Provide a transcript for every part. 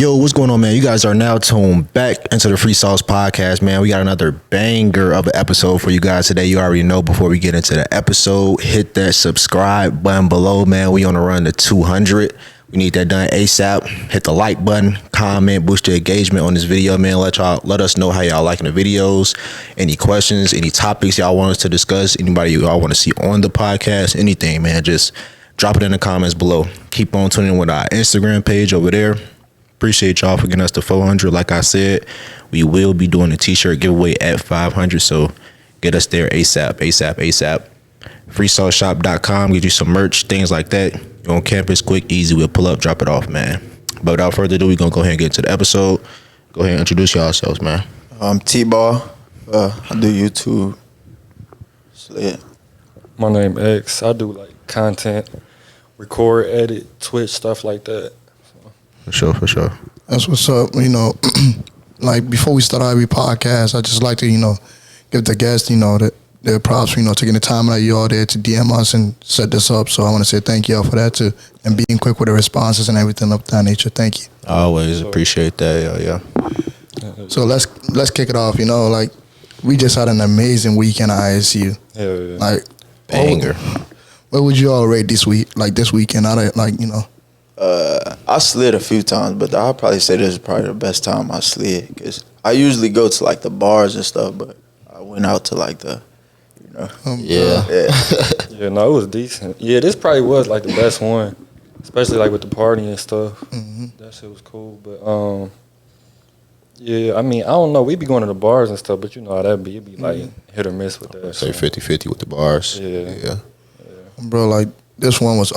Yo, what's going on, man? You guys are now tuned back into the Free Sauce Podcast, man. We got another banger of an episode for you guys today. You already know, before we get into the episode, hit that subscribe button below, man. We on the run to 200. We need that done ASAP. Hit the like button, comment, boost your engagement on this video, man. Let us know how y'all liking the videos. Any questions, any topics y'all want us to discuss, anybody y'all want to see on the podcast, anything, man. Just drop it in the comments below. Keep on tuning in with our Instagram page over there. Appreciate y'all for getting us to 400. Like I said, we will be doing a t-shirt giveaway at 500. So get us there ASAP. FreeSauceShop.com. Get you some merch, things like that. You're on campus, quick, easy. We'll pull up, drop it off, man. But without further ado, we're going to go ahead and get into the episode. Go ahead and introduce yourselves, man. TBall. I do YouTube. Slid. My name X. I do like content, record, edit, Twitch, stuff like that. For sure. That's what's up. You know, like before we start every podcast, I just like to, give the guests, their props, taking the time out of you all there to DM us and set this up. So I want to say thank y'all for that too, and being quick with the responses and everything of that nature. Thank you. I always appreciate that. Yeah. So let's kick it off. Like we just had an amazing weekend at ISU. Yeah. Like Banger. What would you all rate this week? Like this weekend? I slid a few times, but I'll probably say this is probably the best time I slid, because I usually go to like the bars and stuff, but I went out to like the, Yeah. Yeah, no, it was decent. Yeah, this probably was like the best one, especially like with the party and stuff. Mm-hmm. That shit was cool. But yeah, I mean, I don't know. We be going to the bars and stuff, but you know how that be. It be like hit or miss with that. Say 50-50 with the bars. Yeah. Bro, like this one was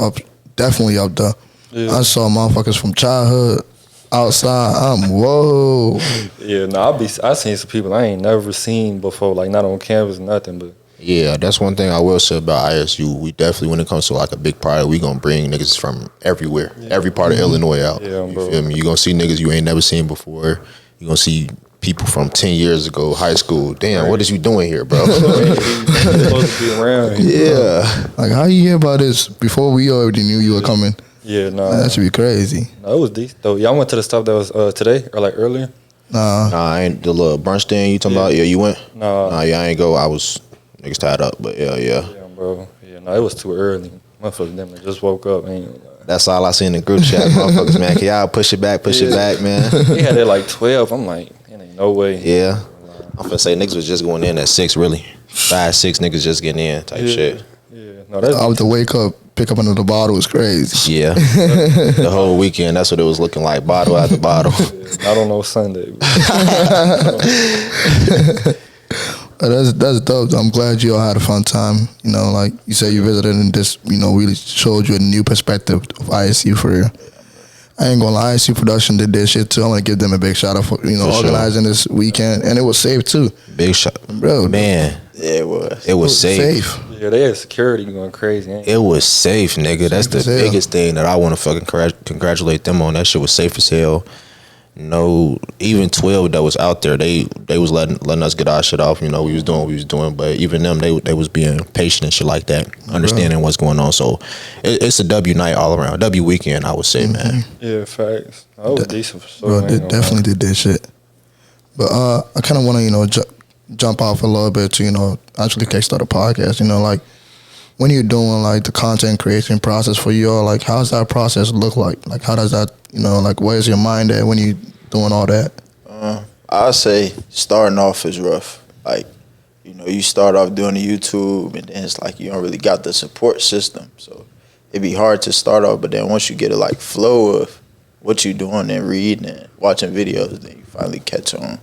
definitely up there. Yeah. I saw motherfuckers from childhood outside. Whoa. Yeah, no, I seen some people I ain't never seen before, like not on campus, nothing, but. Yeah, that's one thing I will say about ISU. We definitely, when it comes to like a big party, we gonna bring niggas from everywhere, every part of Illinois out. Yeah, you bro. feel me? You gonna see niggas you ain't never seen before. You gonna see people from 10 years ago, high school. Damn, what is you doing here, bro? Supposed to be around here. Yeah. Like, how you hear about this before we already knew you were coming? Yeah, no. That should be crazy. No, it was decent though. Y'all went to the stuff that was today or like earlier? Nah. Nah, I ain't the little brunch thing you talking about. Yeah, you went? Nah. Nah, yeah, I ain't go. I was niggas tied up, but yeah. Yeah, bro. Yeah, no, it was too early. Motherfuckers them just woke up. That's all I seen in the group chat, motherfuckers, man. Can y'all push it back, man? They had it like 12. I'm like, it ain't no way. Yeah. I'm finna say niggas was just going in at 6, really. 5, 6 niggas just getting in type shit. Yeah, no, that's I was to wake up, pick up another bottle was crazy. Yeah. The whole weekend, that's what it was looking like. Bottle after bottle. I don't know Sunday. That's dope. I'm glad you all had a fun time. Like you said, you visited and this, really showed you a new perspective of ISU for real. I ain't gonna lie, ISU production did their shit too. I'm gonna give them a big shout out for organizing this weekend, and it was safe too. Big shot, bro. Man, Yeah, it was. it was safe. Yeah, they had security going crazy. It was safe, nigga. That's the as hell. biggest thing that I want to fucking congratulate them on. That shit was safe as hell. No, even 12 that was out there, they was letting us get our shit off. We was doing what we was doing, but even them, they was being patient and shit like that, understanding what's going on. So it's a W night all around, W weekend, I would say, man. Yeah, facts. That was decent for sure. Bro, they definitely did their shit. But I kind of want to jump off a little bit to actually kickstart a podcast. Like when you're doing like the content creation process for you all, like how's that process look like? Like how does that like where's your mind at when you doing all that? I'd say starting off is rough. Like, you start off doing the YouTube, and then it's like you don't really got the support system. So it'd be hard to start off, but then once you get a like flow of what you doing and reading and watching videos, then you finally catch on.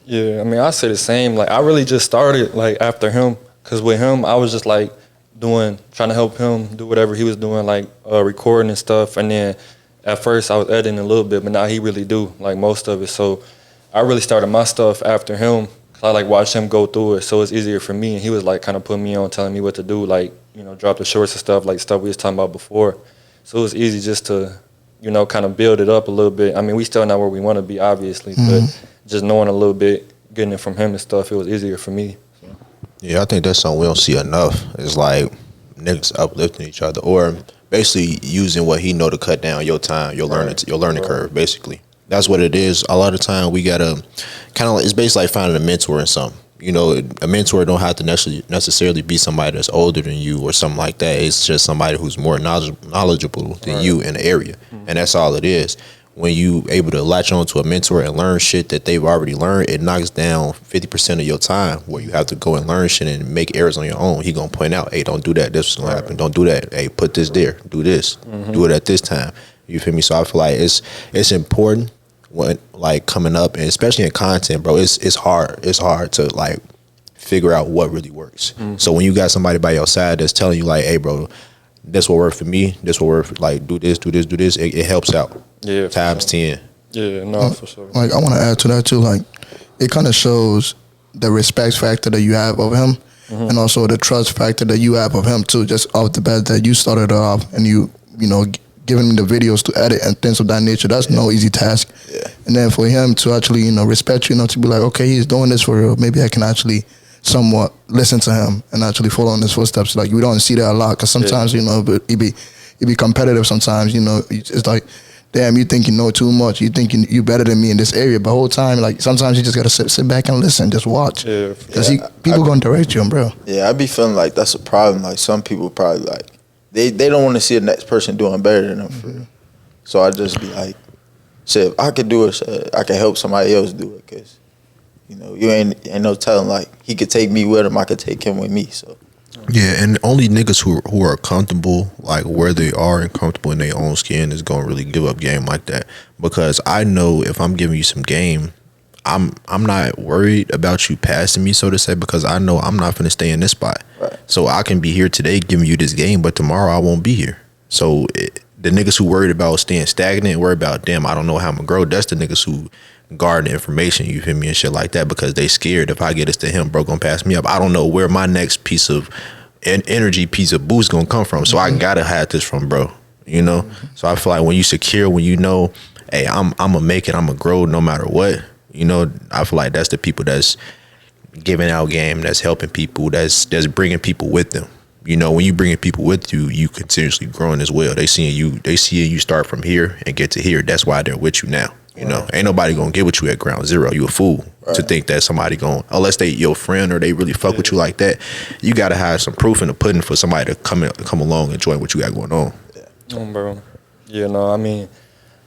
Yeah, I mean, I say the same. Like, I really just started like after him, because with him, I was just like trying to help him do whatever he was doing, like recording and stuff. And then at first I was editing a little bit, but now he really do like most of it. So I really started my stuff after him, because I like watched him go through it, so it's easier for me. And he was like kind of putting me on, telling me what to do, like drop the shorts and stuff, like stuff we was talking about before. So it was easy just to kind of build it up a little bit. I mean, we still not where we want to be, obviously, but just knowing a little bit, getting it from him and stuff, it was easier for me. Yeah, I think that's something we don't see enough. It's like niggas uplifting each other, or basically using what he know to cut down your time, your learning curve. Basically, that's what it is. A lot of time we gotta kind of, it's basically like finding a mentor in something. You know, a mentor don't have to necessarily be somebody that's older than you or something like that. It's just somebody who's more knowledgeable than you in the area, and that's all it is. When you able to latch on to a mentor and learn shit that they've already learned, it knocks down 50% of your time where you have to go and learn shit and make errors on your own. He gonna point out, hey, don't do that. This is gonna happen. Don't do that. Hey, put this there. Do this. Do it at this time. You feel me? So I feel like it's important when like coming up, and especially in content, bro. It's hard. It's hard to like figure out what really works. So when you got somebody by your side that's telling you like, hey, bro, this will work for me. This will work for, like, do this. It helps out. Yeah. Times 10. Yeah, no, for sure. Like, I want to add to that, too. Like, it kind of shows the respect factor that you have of him and also the trust factor that you have of him, too, just off the bat that you started off and you know, giving him the videos to edit and things of that nature. That's no easy task. Yeah. And then for him to actually, you know, respect you, you know, to be like, okay, he's doing this for real. Maybe I can actually somewhat listen to him and actually follow in his footsteps. Like, we don't see that a lot because sometimes, you know, but he be competitive sometimes, you know. It's like, damn, you think you know too much. You think you better than me in this area. But the whole time, like, sometimes you just got to sit back and listen, just watch. Because people going to direct you, bro. Yeah, I be feeling like that's a problem. Like, some people probably, like, they don't want to see the next person doing better than them. For So I just be like, shit, if I could do it, shit, I could help somebody else do it. Because, you know, you ain't no telling, like, he could take me with him, I could take him with me, so. Yeah, and only niggas who are comfortable, like, where they are and comfortable in their own skin is gonna really give up game like that. Because I know if I'm giving you some game, I'm not worried about you passing me, so to say, because I know I'm not finna stay in this spot. Right. So I can be here today giving you this game, but tomorrow I won't be here. So the niggas who worried about staying stagnant, worried about, damn, I don't know how I'm gonna grow, that's the niggas who guard the information, you feel me, and shit like that, because they scared if I get this to him, bro gonna pass me up. I don't know where my next piece of energy, piece of boost gonna come from, so I gotta have this from bro, you know. So I feel like when you secure, when you know, hey, I'm gonna make it, I'm gonna grow no matter what, you know, I feel like that's the people that's giving out game, that's helping people, that's bringing people with them. You know, when you bringing people with you, you continuously growing as well. They seeing you start from here and get to here. That's why they're with you now. You know, ain't nobody gonna get with you at ground zero. You a fool to think that somebody gonna, unless they your friend or they really fuck with you like that. You gotta have some proof in the pudding for somebody to come along and join what you got going on. Bro. Yeah, no, I mean,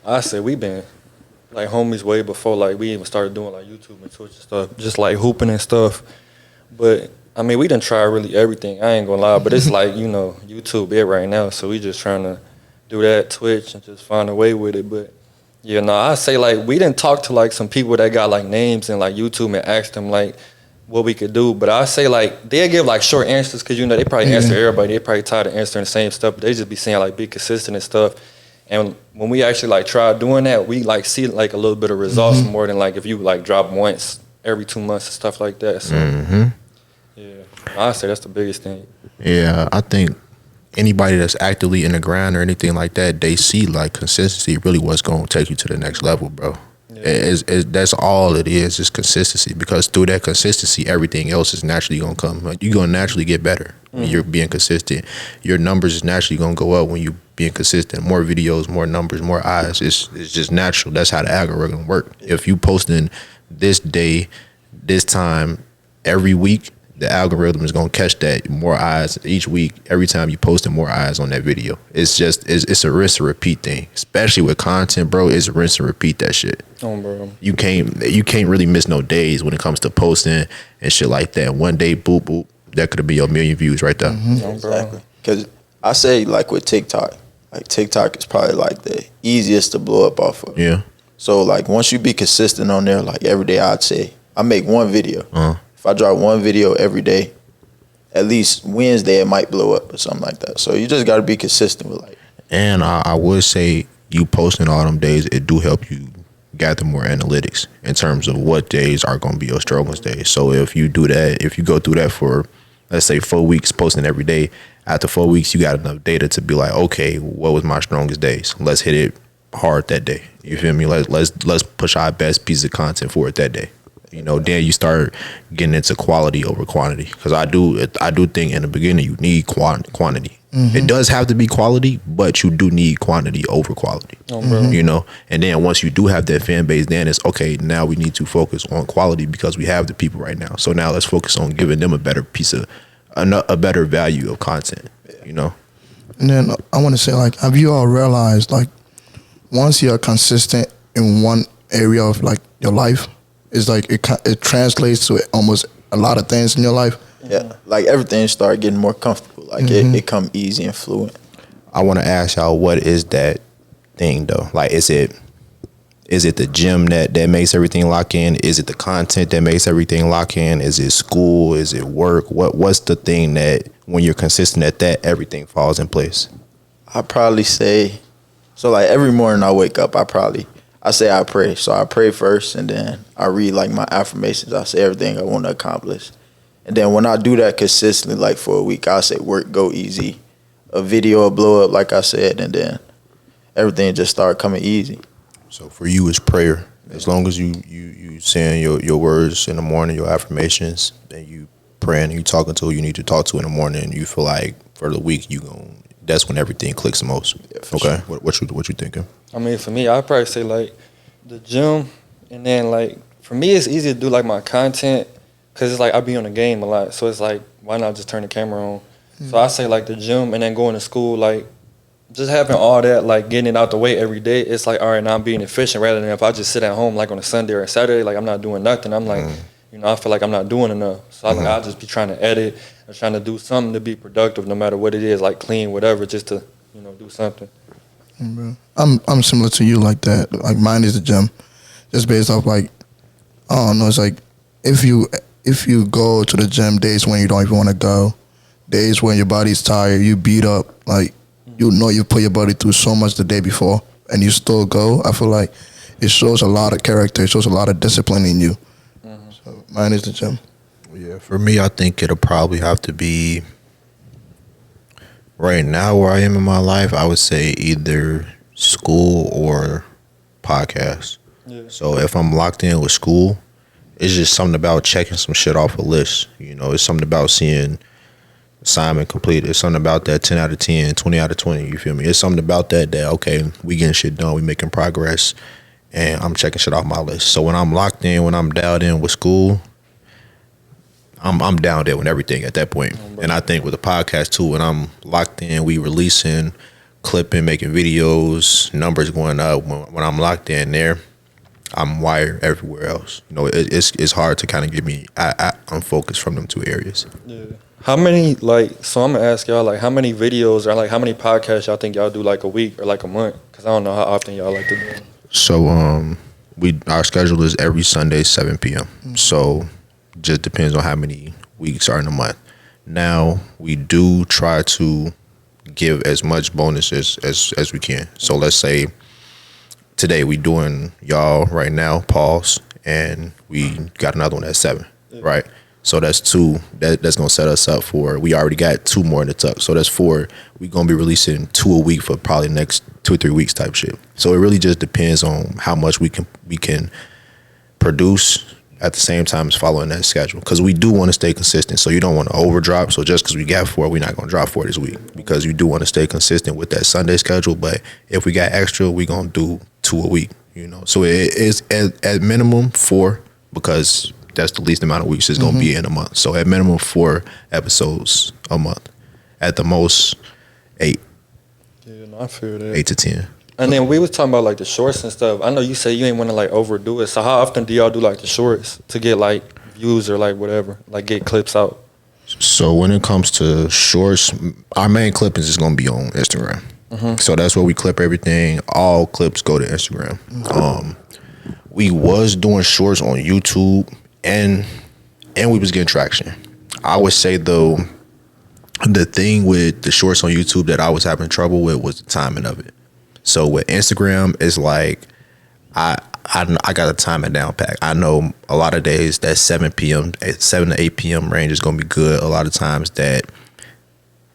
I say we been like homies way before like we even started doing like YouTube and Twitch and stuff, just like hooping and stuff. But I mean, we done try really everything. I ain't gonna lie, but it's like, you know, YouTube it right now, so we just trying to do that Twitch and just find a way with it. But yeah, no, I say like we didn't talk to like some people that got like names and like YouTube and asked them like what we could do. But I say like they'll give like short answers because, you know, they probably answer everybody. They probably tired of answering the same stuff, but they just be saying like be consistent and stuff. And when we actually like try doing that, we like see like a little bit of results more than like if you like drop once every 2 months and stuff like that. So yeah, I say that's the biggest thing. Yeah, I think anybody that's actively in the grind or anything like that, they see like consistency really what's going to take you to the next level, bro. Yeah. That's all it is consistency, because through that consistency, everything else is naturally going to come. Like, you're going to naturally get better when you're being consistent. Your numbers is naturally going to go up when you're being consistent. More videos, more numbers, more eyes. It's just natural. That's how the algorithm work. If you posting this day, this time, every week, the algorithm is gonna catch that more eyes each week. Every time you posting more eyes on that video, it's a rinse and repeat thing. Especially with content, bro, it's rinse and repeat that shit. Oh, bro. You can't really miss no days when it comes to posting and shit like that. One day, boop boop, that could be a million views right there. Exactly. Because I say like with TikTok, like TikTok is probably like the easiest to blow up off of. Yeah. So like once you be consistent on there, like every day, I'd say I make one video. If I drop one video every day, at least Wednesday it might blow up or something like that. So you just got to be consistent with like. And I would say you posting all them days, it do help you gather more analytics in terms of what days are going to be your strongest days. So if you do that, if you go through that for, let's say 4 weeks posting every day, after 4 weeks you got enough data to be like, okay, what was my strongest days? Let's hit it hard that day. You feel me? Let's push our best piece of content for it that day. You know, then you start getting into quality over quantity, because I do think in the beginning you need quantity. It does have to be quality, but you do need quantity over quality. You know, and then once you do have that fan base, then it's okay. Now we need to focus on quality because we have the people right now. So now let's focus on giving them a better piece of a better value of content. You know. And then I want to say, like, have you all realized, like, once you're consistent in one area of like your life, it's like it translates to almost a lot of things in your life. Yeah, like everything started getting more comfortable. Like it come easy and fluent. I want to ask y'all, what is that thing though? Like, is it the gym that makes everything lock in? Is it the content that makes everything lock in? Is it school? Is it work? What's the thing that when you're consistent at that, everything falls in place? I probably say, so like every morning I wake up, I pray. So I pray first, and then I read like my affirmations. I say everything I want to accomplish. And then when I do that consistently, like for a week, I say work, go easy. A video will blow up, like I said, and then everything just start coming easy. So for you, it's prayer. As long as you saying your words in the morning, your affirmations, and you praying, you talking to who you need to talk to in the morning, and you feel like for the week that's when everything clicks the most. Yeah, okay, sure. What you thinking? I mean, for me, I'd probably say like the gym, and then like for me, it's easy to do like my content because it's like I be on the game a lot, so it's like why not just turn the camera on? So I say like the gym, and then going to school, like just having all that, like getting it out the way every day. It's like all right, now I'm being efficient rather than if I just sit at home like on a Sunday or a Saturday, like I'm not doing nothing. I'm like, you know, I feel like I'm not doing enough. So I'll just be trying to edit or trying to do something to be productive, no matter what it is, like clean, whatever, just to do something. I'm similar to you like that. Like mine is the gym, just based off like I don't know. It's like if you go to the gym days when you don't even want to go, days when your body's tired, you beat up, like you put your body through so much the day before, and you still go. I feel like it shows a lot of character. It shows a lot of discipline in you. So mine is the gym. Yeah, for me, I think it'll probably have to be right now where I am in my life. I would say either school or podcast. Yeah. So if I'm locked in with school, it's just something about checking some shit off a list. It's something about seeing assignment completed. It's something about that 10 out of 10, 20 out of 20. You feel me? It's something about that okay, we getting shit done, we making progress, and I'm checking shit off my list. So when I'm locked in, when I'm dialed in with school, I'm down there with everything at that point. And I think with the podcast too, when I'm locked in, we releasing, clipping, making videos, numbers going up. When I'm locked in there, I'm wired everywhere else. It's hard to kind of get me unfocused from them two areas. Yeah. How many so I'm gonna ask y'all how many videos or how many podcasts y'all think y'all do a week or a month? Because I don't know how often y'all like to do it. So our schedule is every Sunday 7 p.m. So just depends on how many weeks are in a month. Now we do try to give as much bonuses as we can. So let's say today we doing y'all right now, pause, and we got another one at 7, right? So that's 2. That's gonna set us up for. We already got 2 more in the tuck, so that's 4. We gonna be releasing 2 a week for probably the next 2 or 3 weeks type shit. So it really just depends on how much we can produce at the same time as following that schedule, because we do want to stay consistent. So you don't want to overdrop. So just because we got 4, we're not gonna drop 4 this week, because you do want to stay consistent with that Sunday schedule. But if we got extra, we gonna do 2 a week. So it is at minimum 4, because that's the least amount of weeks it's gonna be in a month. So at minimum 4 episodes a month. At the most 8. Yeah, no, I feel that. 8 to 10. And then we was talking about the shorts and stuff. I know you say you ain't want to overdo it. So how often do y'all do the shorts to get views or whatever, get clips out? So when it comes to shorts, our main clippings is gonna be on Instagram. So that's where we clip everything. All clips go to Instagram. We was doing shorts on YouTube, and we was getting traction. I would say though, the thing with the shorts on YouTube that I was having trouble with was the timing of it. So with Instagram, it's I got to time it down pack. I know a lot of days that 7 to 8 p.m. range is gonna be good. A lot of times that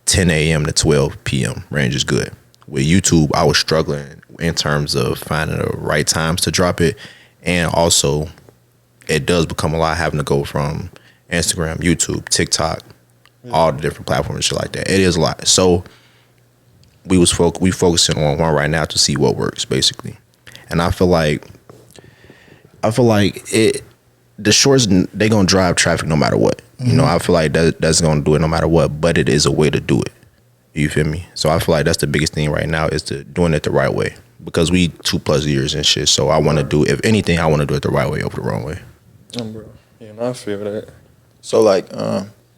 10 a.m. to 12 p.m. range is good. With YouTube, I was struggling in terms of finding the right times to drop it, and also it does become a lot having to go from Instagram, YouTube, TikTok, all the different platforms and shit like that. It is a lot. So we focusing on one right now to see what works basically, and I feel like the shorts, they gonna drive traffic no matter what. You know, I feel like that's gonna do it no matter what. But it is a way to do it. You feel me? So I feel like that's the biggest thing right now is doing it the right way, because we 2+ years and shit. So I want to do, if anything, I want to do it the right way over the wrong way. Bro, yeah, I feel that. So like,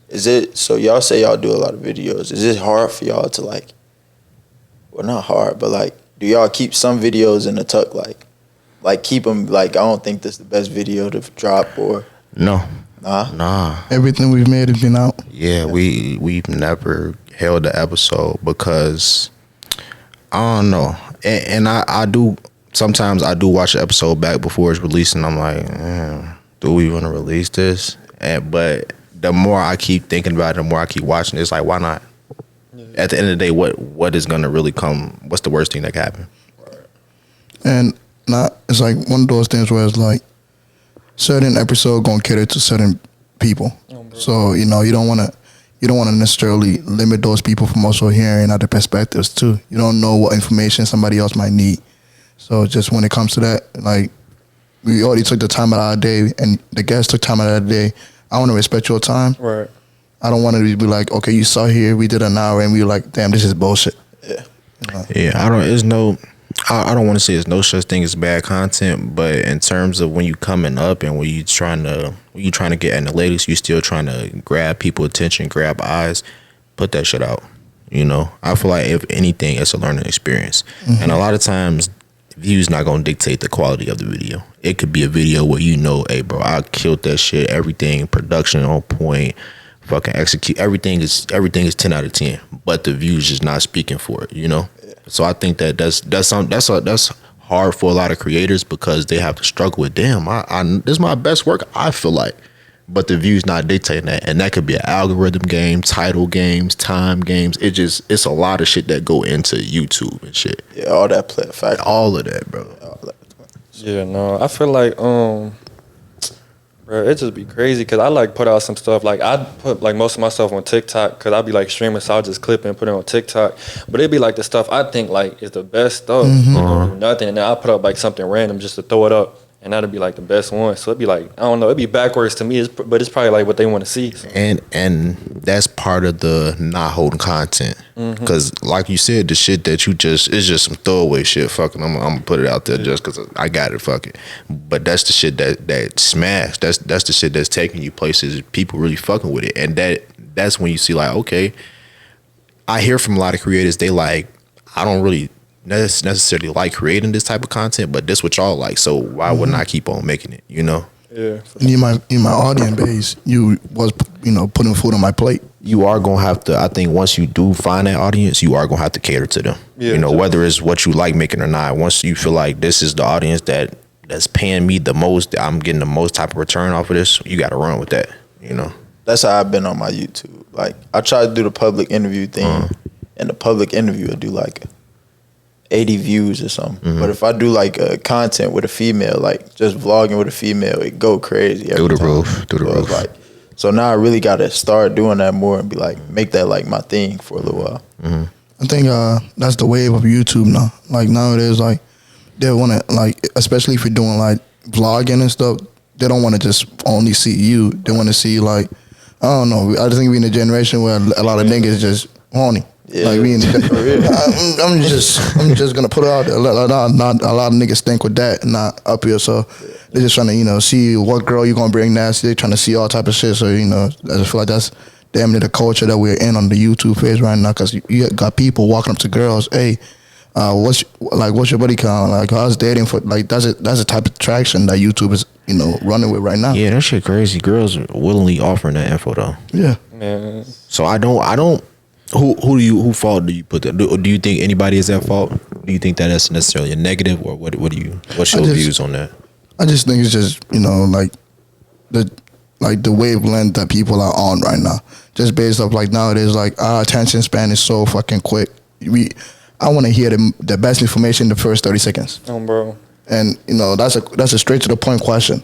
is it, so y'all say y'all do a lot of videos. Is it hard for y'all to like, well, not hard, but like, do y'all keep some videos in the tuck, like keep them, like, I don't think this is the best video to drop, or? No. Nah. Everything we've made has been out. Yeah, we've never held the episode because I don't know. And I do, sometimes I do watch the episode back before it's released, and I'm like, do we want to release this? But the more I keep thinking about it, the more I keep watching it, it's like, why not? Yeah. At the end of the day, what is gonna really come? What's the worst thing that can happen? And it's like one of those things where it's like certain episode gonna cater to certain people. So you don't want to necessarily limit those people from also hearing other perspectives too. You don't know what information somebody else might need. So just when it comes to that, like, we already took the time out of our day, and the guests took time out of their day. I want to respect your time. Right. I don't want to be like, okay, you saw here, we did an hour, and we were like, damn, this is bullshit. Yeah. Yeah, I don't want to say there's no such thing as bad content, but in terms of when you coming up and when you trying to get analytics, you still trying to grab people attention, grab eyes, put that shit out. You know, I feel like if anything, it's a learning experience, and a lot of times, views not gonna dictate the quality of the video. It could be a video where hey bro, I killed that shit, everything, production on point, fucking execute, everything is 10 out of 10, but the views just not speaking for it, you know. So I think that's hard for a lot of creators, because they have to struggle with, damn, this is my best work, I feel like, but the views not dictating that, and that could be an algorithm game, title games, time games. It's a lot of shit that go into YouTube and shit. Yeah, all that play a factor. All of that, bro. Yeah, no, I feel like bro, it just be crazy, because I like put out some stuff, like I put like most of my stuff on TikTok, because I be like streaming, so I'll just clip it and put it on TikTok, but it'd be like the stuff I think like is the best stuff, do nothing, and then I put up like something random just to throw it up, and that'd be like the best one. So it'd be like, I don't know, it'd be backwards to me, but it's probably like what they want to see. So. And that's part of the not holding content, because like you said, the shit that it's just some throwaway shit. Fucking, I'm gonna put it out there just because I got it. Fuck it. But that's the shit that smashed. That's the shit that's taking you places. People really fucking with it, and that's when you see like, okay, I hear from a lot of creators, they like, I don't really necessarily like creating this type of content, but this what y'all like, so why wouldn't I keep on making it, you know? Yeah. In my audience base, you was putting food on my plate. You are gonna have to, I think once you do find that audience, you are gonna have to cater to them. Yeah, you know, whether it's what you like making or not. Once you feel like this is the audience that's paying me the most, that I'm getting the most type of return off of this, you gotta run with that, you know? That's how I've been on my YouTube. Like, I try to do the public interview thing, and the public interview will do like 80 views or something. But if I do like content with a female, like just vlogging with a female, it go crazy. Through the roof. Like, so now I really got to start doing that more and be like, make that like my thing for a little while. I think that's the wave of YouTube now. Like nowadays, like they want to, like, especially if you're doing like vlogging and stuff, they don't want to just only see you. They want to see, like, I don't know. I just think we're in a generation where a lot of niggas just horny. Yeah, like I'm just gonna put it out there. Not a lot of niggas think with that, not up here. So they're just trying to see what girl you gonna bring nasty. They're trying to see all type of shit. So I just feel like that's damn near the culture that we're in on the YouTube phase right now. Because you got people walking up to girls, hey, what's your buddy count? Like, how's dating for? Like, that's the type of traction that YouTube is running with right now. Yeah, that shit crazy. Girls are willingly offering that info though. Yeah, man. So I don't. Who fault do you put that? Do you think anybody is at fault? Do you think that that's necessarily a negative, or what's your views on that? I just think it's just like the wavelength that people are on right now. Just based off like nowadays, like our attention span is so fucking quick. I want to hear the best information in the first 30 seconds. Oh, bro. And that's a straight to the point question.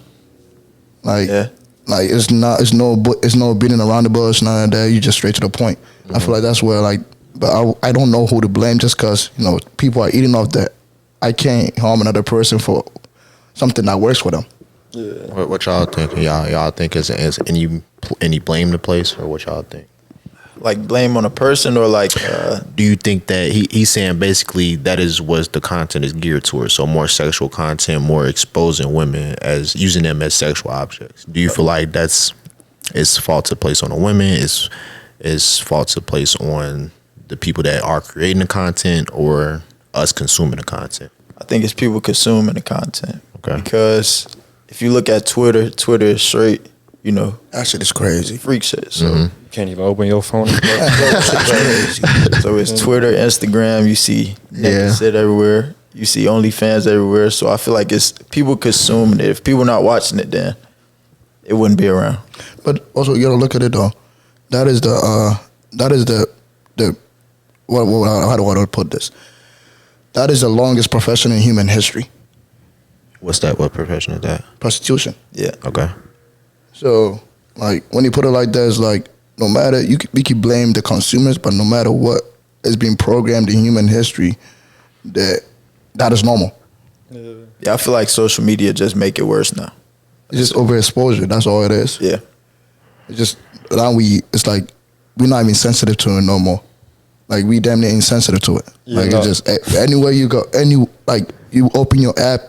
Like, yeah. Like it's no beating around the bush, none of that. You just straight to the point. I feel like that's where like but I don't know who to blame just because, you know, people are eating off that. I can't harm another person for something that works for them. Yeah. What y'all think? Y'all think is any blame to place, or what y'all think? Like blame on a person or like Do you think that he's saying basically that is what the content is geared towards? So more sexual content, more exposing women as using them as sexual objects. Do you feel like it's fault to place on the women? Is fault to place on the people that are creating the content, or us consuming the content? I think it's people consuming the content. Okay. Because if you look at Twitter is straight, you know, That shit is crazy. freak shit. So You can't even open your phone. so it's Twitter, Instagram, you see naked shit everywhere. You see OnlyFans everywhere. So I feel like it's people consuming it. If people not watching it, then it wouldn't be around. But also, you gotta look at it though. That is the how do I put this? That is the longest profession in human history. What's that? What profession is that? Prostitution. Yeah. Okay. So, like, when you put it like that, it's like, no matter, we can blame the consumers, but no matter what is being programmed in human history, that is normal. Yeah, I feel like social media just make it worse now. It's just overexposure. That's all it is. Yeah. It's just, now it's like, we're not even sensitive to it no more. Like, we damn near insensitive to it. Yeah, like, no. it's just, anywhere you go, you open your app,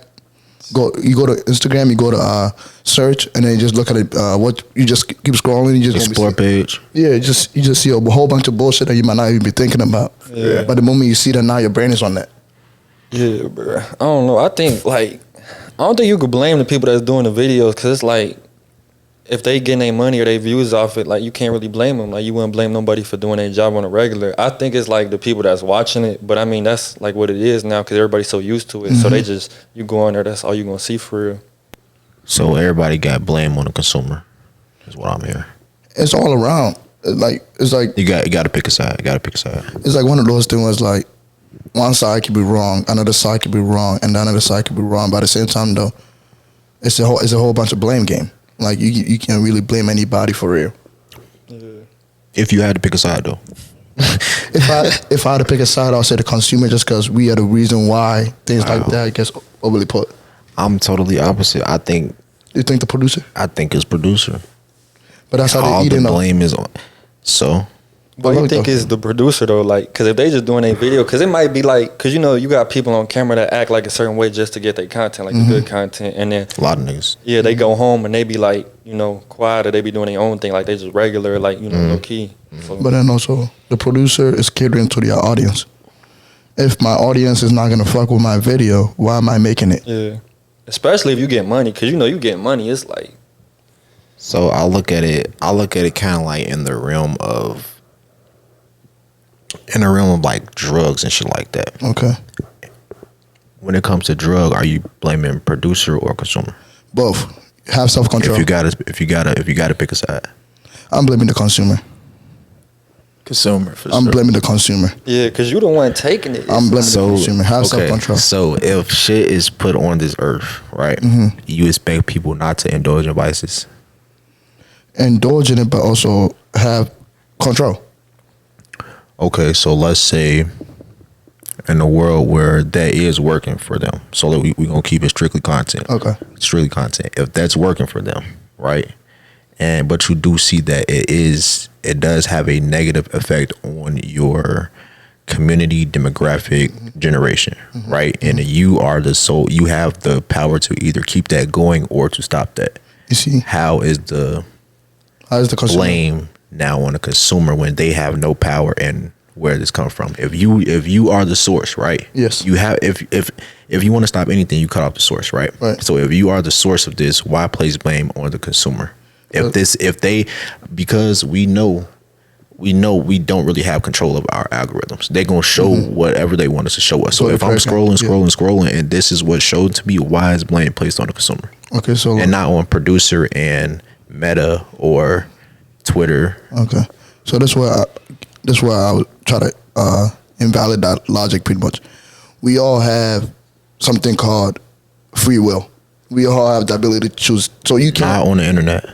you go to Instagram, you go to search, and then you just look at it. What you just keep scrolling, you just Explore page. Yeah, you just see a whole bunch of bullshit that you might not even be thinking about. Yeah. But the moment you see that, now your brain is on that. Yeah, bro. I don't know. I think I don't think you could blame the people that's doing the videos, because it's like, if they getting their money or their views off it, like, you can't really blame them. Like, you wouldn't blame nobody for doing their job on a regular. I think it's like the people that's watching it, but I mean, that's like what it is now, because everybody's so used to it. So they just, you go on there, that's all you gonna see for real. So everybody got blame on the consumer, is what I'm hearing. It's all around. It's like You got to pick a side. it's like one of those things. Like, one side could be wrong, another side could be wrong, and another side could be wrong. But at the same time, though, it's a whole bunch of blame game. Like, you can't really blame anybody for real. If you had to pick a side, though. If I had to pick a side, I'll say the consumer, just because we are the reason why things like that gets overly put. I'm totally opposite. You think the producer? I think it's producer. But that's how All they the eating up. blame is on. So But you think it's the producer though, like, because if they just doing a video, because it might be like, because you know you got people on camera that act like a certain way just to get their content, like the good content, and then a lot of niggas. yeah, they go home and they be like, you know, quiet, or they be doing their own thing, like they just regular, like, you know, low key. So, But then also, the producer is catering to their audience. If my audience is not gonna fuck with my video, why am I making it? yeah, especially if you get money, because you know you get money, it's like, So I look at it kind of like in the realm of like drugs and shit like that. Okay, When it comes to drug, are you blaming producer or consumer? both. Have self control. If you gotta pick a side. I'm blaming the consumer. Consumer for I'm sure. blaming the consumer. yeah, because you the one taking it. I'm blaming So the consumer. Have self control. So if shit is put on this earth, right? You expect people not to indulge in vices. Indulge in it, but also have control. Okay, so let's say in a world where that is working for them, so that we gonna keep it strictly content. Okay. Strictly content. If that's working for them, right? But you do see that it does have a negative effect on your community demographic generation, right? And you have the power to either keep that going or to stop that. You see, How is the how's the consumer? blame now on the consumer when they have no power and where this comes from? If you are the source, right? Yes. You have if you want to stop anything, you cut off the source, right? Right. So if you are the source of this, why place blame on the consumer? Because we know we don't really have control of our algorithms. They're gonna show whatever they want us to show us. So Well, if I'm correct. scrolling, and this is what showed to me, why is blame placed on the consumer Okay, so and not on producer and Meta or Twitter? okay, so that's why I would try to invalidate that logic pretty much. We all have something called free will. We all have the ability to choose. So you Not can't. on the internet.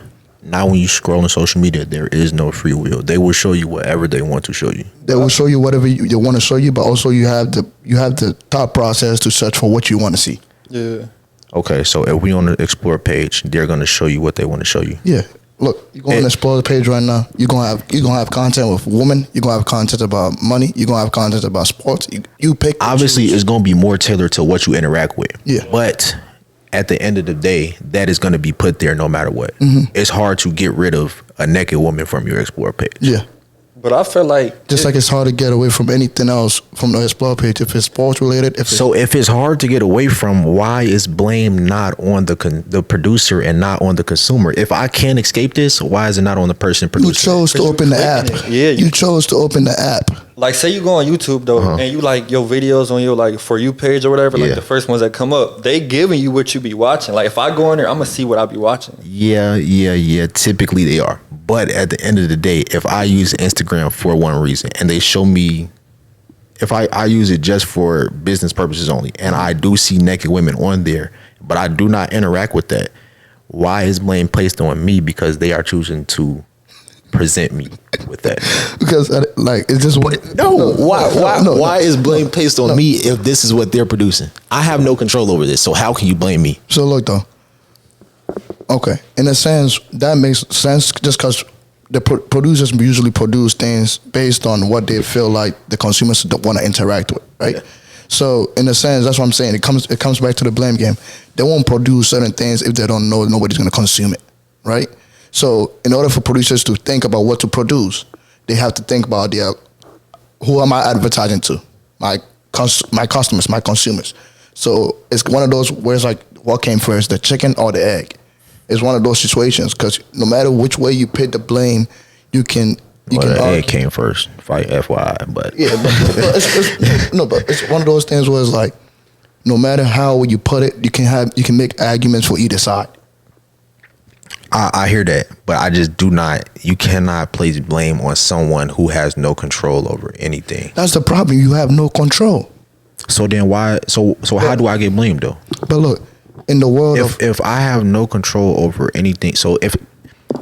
Now, when you scroll on social media, there is no free will. They will show you whatever they want to show you. They will show you whatever you want to show you, but also you have the thought process to search for what you want to see. Yeah. Okay, so if we on the Explore page, they're gonna show you what they want to show you. Yeah. Look, you're going to explore the page right now. You're gonna have content with women. You're gonna have content about money. You're gonna have content about sports. You pick. Obviously, it's gonna be more tailored to what you interact with. Yeah. But at the end of the day, that is gonna be put there no matter what. It's hard to get rid of a naked woman from your Explore page. Yeah. But I feel like Just like it's hard to get away from anything else from the Explore page if it's sports related. If it's hard to get away from, why is blame not on the producer and not on the consumer? If I can't escape this, why is it not on the person producing? you chose to open the app. Yeah, you chose to open the app. like, say you go on YouTube though, and you like your videos on your like For You page or whatever, like Yeah. the first ones that come up, they giving you what you be watching. Like if I go in there, I'm gonna see what I be watching. Yeah. Typically they are. But at the end of the day, if I use Instagram for one reason and they show me, if I use it just for business purposes only, and I do see naked women on there, but I do not interact with that, why is blame placed on me because they are choosing to present me with that? Because like it's just Why is blame placed on me if this is what they're producing? I have no control over this, so how can you blame me? So look though. Okay, in a sense that makes sense just because the producers usually produce things based on what they feel like the consumers don't want to interact with, right? Yeah. So in a sense, that's what I'm saying. It comes back to the blame game. They won't produce certain things if they don't know nobody's going to consume it, right? So in order for producers to think about what to produce, they have to think about who am I advertising to? My customers, my consumers. So it's one of those where it's like, what came first, the chicken or the egg? It's one of those situations because no matter which way you put the blame, you can. The egg came first, fight FYI, but yeah, but it's one of those things where it's like, no matter how you put it, you can make arguments for either side. I hear that, but I just do not. You cannot place blame on someone who has no control over anything. That's the problem. You have no control. So then why? So how do I get blamed though? But look, in the world if I have no control over anything, so if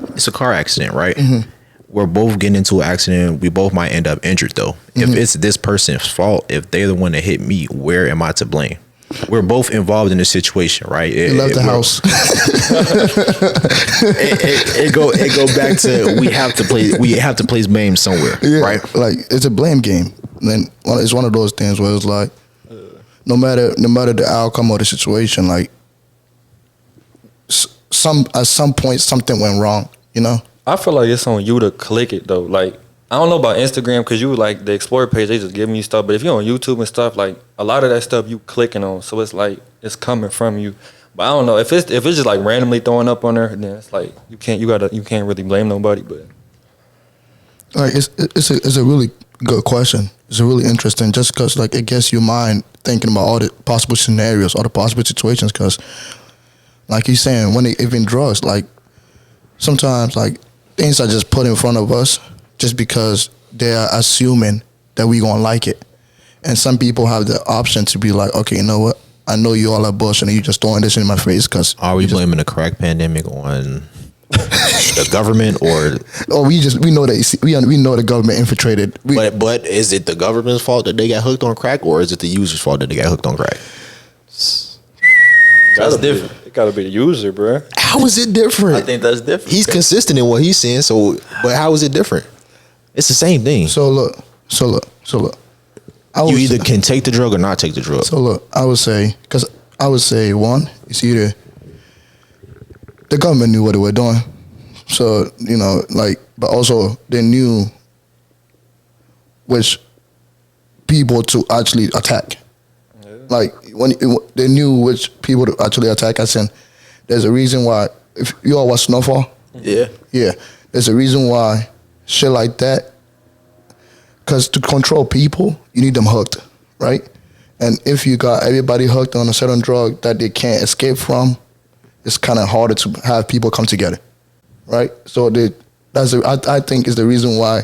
it's a car accident, right? Mm-hmm. We're both getting into an accident. We both might end up injured though. Mm-hmm. If it's this person's fault, if they're the one that hit me, where am I to blame? We're both involved in the situation, right? You left the house. it go back to we have to place blame somewhere, right? Like it's a blame game. Then it's one of those things where it's like, no matter the outcome of the situation, like at some point something went wrong, you know. I feel like it's on you to click it though. Like I don't know about Instagram because you like the Explore page, they just giving you stuff. But if you're on YouTube and stuff, like a lot of that stuff you clicking on, so it's like it's coming from you. But I don't know if it's just like randomly throwing up on there, then it's like you can't really blame nobody. But like it's a really good question. It's a really interesting just because like it gets your mind thinking about all the possible scenarios, all the possible situations. Because like you're saying, when even drugs, like sometimes like things are just put in front of us just because they are assuming that we gonna like it. And some people have the option to be like, okay, you know what? I know you all are bullshit and you just throwing this in my face. Cause are we blaming the crack pandemic on the government or we know that we know the government infiltrated. But is it the government's fault that they got hooked on crack, or is it the user's fault that they got hooked on crack? That's different. It gotta be the user, bro. How is it different? I think that's different. He's consistent in what he's saying, so but how is it different? It's the same thing. So look. You either can take the drug or not take the drug. So look, I would say one, it's either the government knew what they were doing. So, you know, like, but also they knew which people to actually attack. Yeah. Like, they knew which people to actually attack. I said, there's a reason why, if you all watch Snowfall? Yeah. Yeah. There's a reason why shit like that, because to control people, you need them hooked, right? And if you got everybody hooked on a certain drug that they can't escape from, it's kind of harder to have people come together, right? So I think is the reason why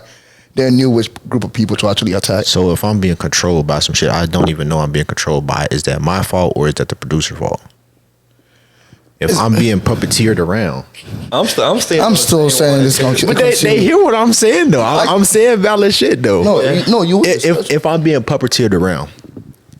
they knew which group of people to actually attack. So if I'm being controlled by some shit I don't even know I'm being controlled by, is that my fault or is that the producer's fault? If I'm being puppeteered around, I'm still saying this gonna kill. but they hear what I'm saying though. I'm saying valid shit though. No, you. If I'm being puppeteered around,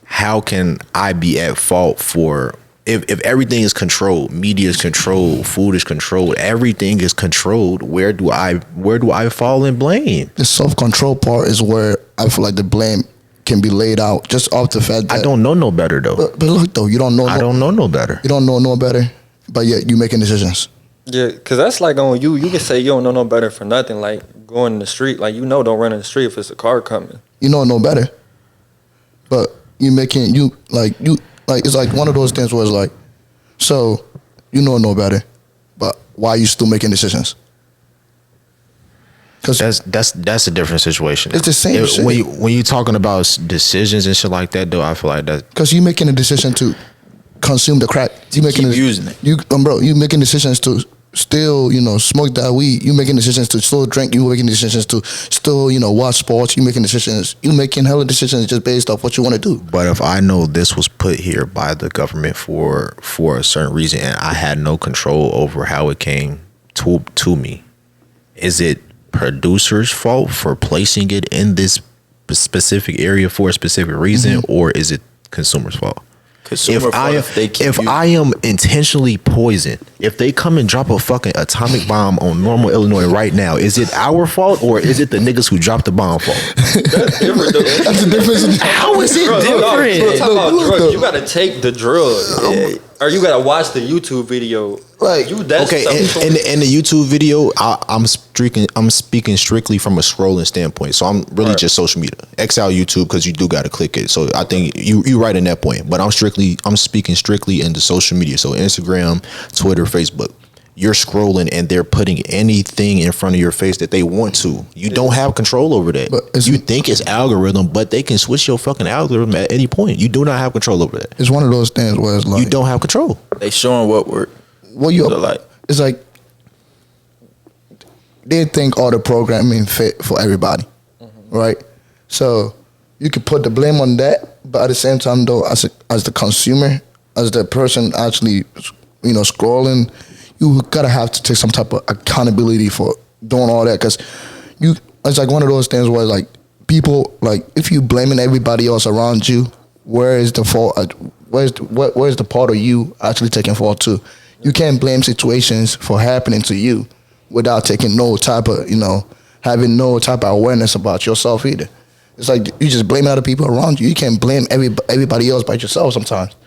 how can I be at fault for if everything is controlled, media is controlled, food is controlled, everything is controlled? Where do I fall in blame? The self-control part is where I feel like the blame can be laid out just off the fact that I don't know no better though. But look though, you don't know. I don't know no better. You don't know no better, but yet you making decisions. Yeah, because that's like on you. You can say you don't know no better for nothing. Like going in the street, like don't run in the street if it's a car coming. You know no better, but you making it's like one of those things where it's like, so you know no better, but why are you still making decisions? Because that's a different situation. It's the same shit. When you talking about decisions and shit like that, though, I feel like that because you making a decision to consume the crack. You making Keep using it. You making decisions to still smoke that weed. You making decisions to still drink. You making decisions to still watch sports. You making decisions. You making hella decisions just based off what you want to do. But if I know this was put here by the government for a certain reason, and I had no control over how it came to me, is it producer's fault for placing it in this specific area for a specific reason, or is it consumer's fault? If I am intentionally poisoned, if they come and drop a fucking atomic bomb on Normal, Illinois right now, is it our fault or is it the niggas who dropped the bomb fault? That's different though. That's the difference. How is it different? Talk about drugs. You gotta take the drug, or you gotta watch the YouTube video. Like you, that's okay, in the YouTube video, I'm speaking strictly from a scrolling standpoint. So I'm really just social media. X out YouTube because you do got to click it. So I think you right in that point. But I'm speaking strictly into social media. So Instagram, Twitter, Facebook. You're scrolling and they're putting anything in front of your face that they want to. You don't have control over that. You think it's algorithm, but they can switch your fucking algorithm at any point. You do not have control over that. It's one of those things where it's like you don't have control. They showing what work. What you like? It's like they think all the programming fit for everybody, right? So you could put the blame on that, but at the same time, though, as the consumer, as the person actually, scrolling, you gotta have to take some type of accountability for doing all that, because it's like one of those things where like people like if you blaming everybody else around you, where is the fault? Where's the part of you actually taking fault too? You can't blame situations for happening to you without taking no type of, having no type of awareness about yourself either. It's like you just blame other people around you. You can't blame everybody else but yourself sometimes.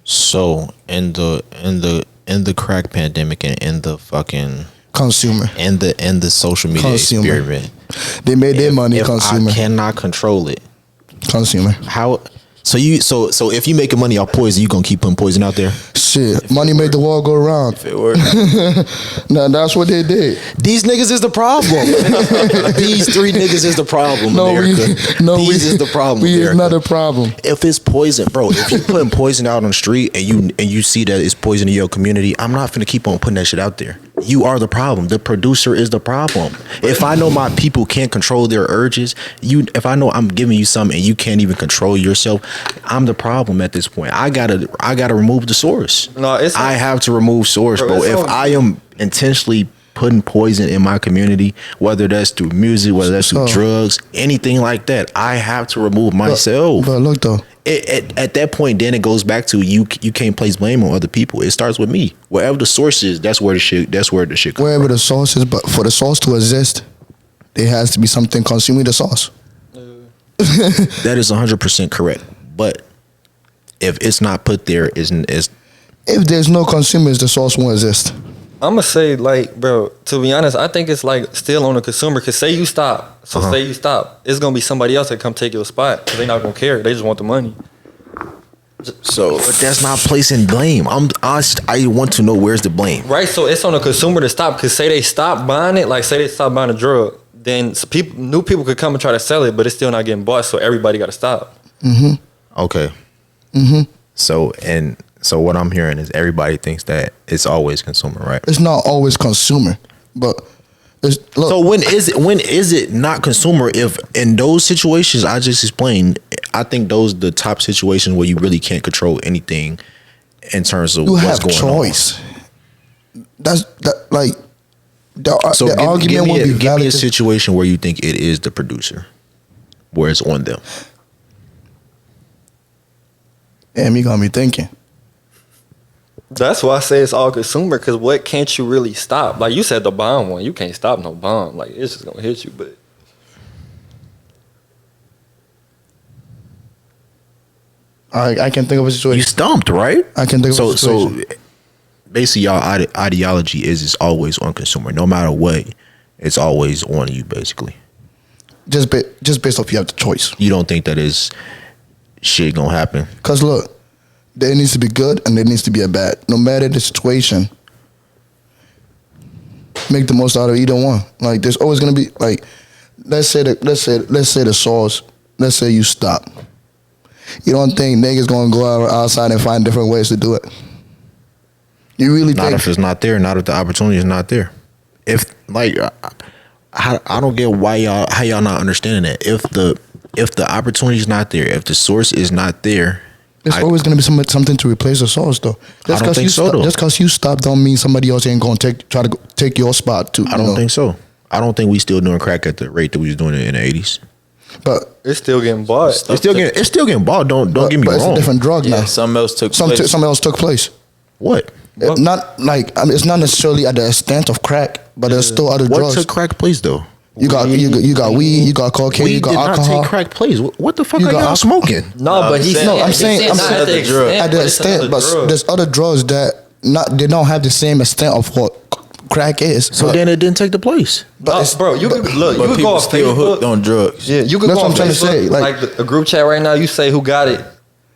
So in the crack pandemic and in the fucking consumer and the social media experiment, they made their money. Consumer, I cannot control it. Consumer, how? So if you making money off poison, you gonna keep putting poison out there? Shit, money made the world go round. If it works. Now that's what they did. These niggas is the problem. These three niggas is the problem. These is the problem. We is not a problem. If it's poison, bro. If you putting poison out on the street and you see that it's poison in your community, I'm not finna keep on putting that shit out there. You are the problem. The producer is the problem. If I know my people can't control their urges, if I know I'm giving you something and you can't even control yourself, I'm the problem at this point. I gotta remove the source. I have to remove source, bro. If I am intentionally putting poison in my community, whether that's through music, whether that's through drugs, anything like that, I have to remove myself. But look though. At that point, then it goes back to you can't place blame on other people. It starts with me. Wherever the source is, that's where the shit comes wherever the source is, but for the source to exist, there has to be something consuming the sauce. That is 100% correct. But if it's not put there, if there's no consumers, the sauce won't exist. I'm gonna say, like, bro, to be honest, I think it's like still on the consumer. Cause say you stop, it's gonna be somebody else that come take your spot. Cause they not gonna care. They just want the money. So, but that's not placing blame. I want to know where's the blame. Right. So it's on the consumer to stop. Cause say they stop buying it, like say they stop buying a drug, then new people could come and try to sell it, but it's still not getting bought. So everybody got to stop. Okay. So what I'm hearing is everybody thinks that it's always consumer, right? It's not always consumer, but look. So when is it not consumer? If in those situations I just explained, I think the top situations where you really can't control anything in terms of what's going on. that's that like So the argument won't be give me valid. a situation where you think it is the producer, where it's on them. Damn, you gonna be thinking. That's why I say it's all consumer, because what can't you really stop? Like you said, the bomb one, you can't stop no bomb. Like it's just gonna hit you. But I can think of a situation. You stumped, right? I can think of a situation. So basically, y'all ideology is it's always on consumer. No matter what, it's always on you. Basically, just based off you have the choice. you don't think that is shit gonna happen. Cause look, there needs to be good and there needs to be a bad. No matter the situation, make the most out of either one. Like there's always gonna be like, let's say the sauce. Let's say you stop. You don't think niggas gonna go outside and find different ways to do it? You really Not think? if it's not there. Not if the opportunity is not there. If like, I don't get how y'all not understanding that. If the opportunity is not there, if the source is not there, There's always gonna be something to replace the sauce though. I don't think so, though. Just cause you stop don't mean somebody else ain't gonna try to take your spot too. I don't think so. I don't think we still doing crack at the rate that we was doing it in the 80s. But it's still getting bought. It's still getting bought. Don't get me but it's wrong. a different drug now. Something else took place. Something else took place. What? Not like it's not necessarily at the extent of crack, but there's still other What drugs. took crack place though? You got weed, you got cocaine, We you got did alcohol. not take crack place. What the fuck You are got y'all alcohol. smoking? No, but he's No, I'm saying not at the extent, at but the it's extent, another but drug. there's other drugs that they don't have the same extent of what crack is. So but, then it didn't take the place. but it's- bro, you could look. But You could go people on still hooked Facebook. on drugs. Yeah, you could That's go what on I'm trying to say, Facebook, like- like a group chat right now. You say who got it.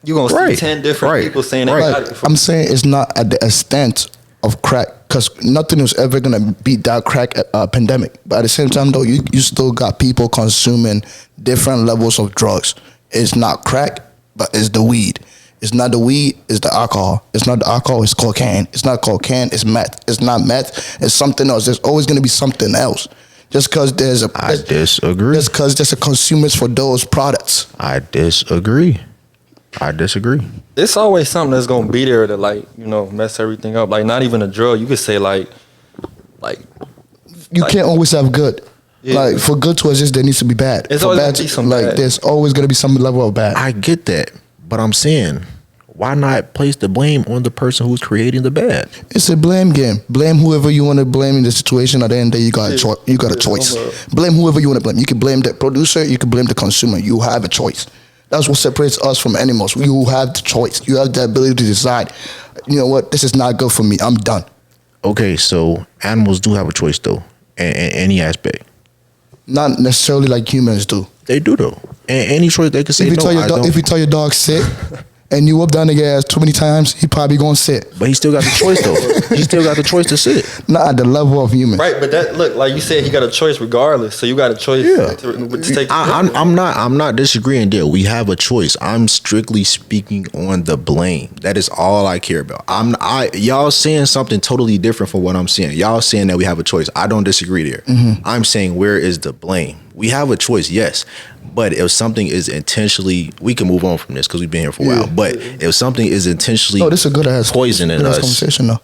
You gonna see Right, 10 different right, people saying they right. got it. I'm saying it's not at the extent of crack because nothing is ever gonna beat that crack pandemic. But at the same time, though, you still got people consuming different levels of drugs. It's not crack, but it's the weed. It's not the weed, it's the alcohol. It's not the alcohol, it's cocaine. It's not cocaine, it's meth. It's not meth, it's something else. There's always gonna be something else. Just because I disagree. Just because there's a consumers for those products. I disagree. It's always something that's gonna be there to mess everything up. Like not even a drug. You could say like You can't always have good. Yeah. Like for good to exist, there needs to be bad. It's For always bad, gonna be some like bad. there's always gonna be some level of bad. I get that, but I'm saying, why not place the blame on the person who's creating the bad? It's a blame game. Blame whoever you want to blame in the situation. At the end of the day, you got a choice. Blame whoever you want to blame. You can blame the producer. You can blame the consumer. You have a choice. That's what separates us from animals. You have the choice. You have the ability to decide. You know what? This is not good for me. I'm done. Okay, so animals do have a choice though, in any aspect. Not necessarily like humans do. They do though. And any choice they can say If you no. tell your I dog, don't. if you tell your dog sit, and you whoop that nigga ass too many times, he probably gonna sit. But he still got the choice though. He still got the choice to sit. Not at the level of humans. right, but that look like you said he got a choice regardless. So you got a choice Yeah. to take. I'm not disagreeing there. We have a choice. I'm strictly speaking on the blame. That is all I care about. Y'all saying something totally different from what I'm saying. Y'all saying that we have a choice. I don't disagree there. I'm saying where is the blame? We have a choice, yes. But if something is intentionally, we can move on from this because we've been here for a while. But if something is intentionally Oh, this is a good ass poisoning good ass us, conversation though.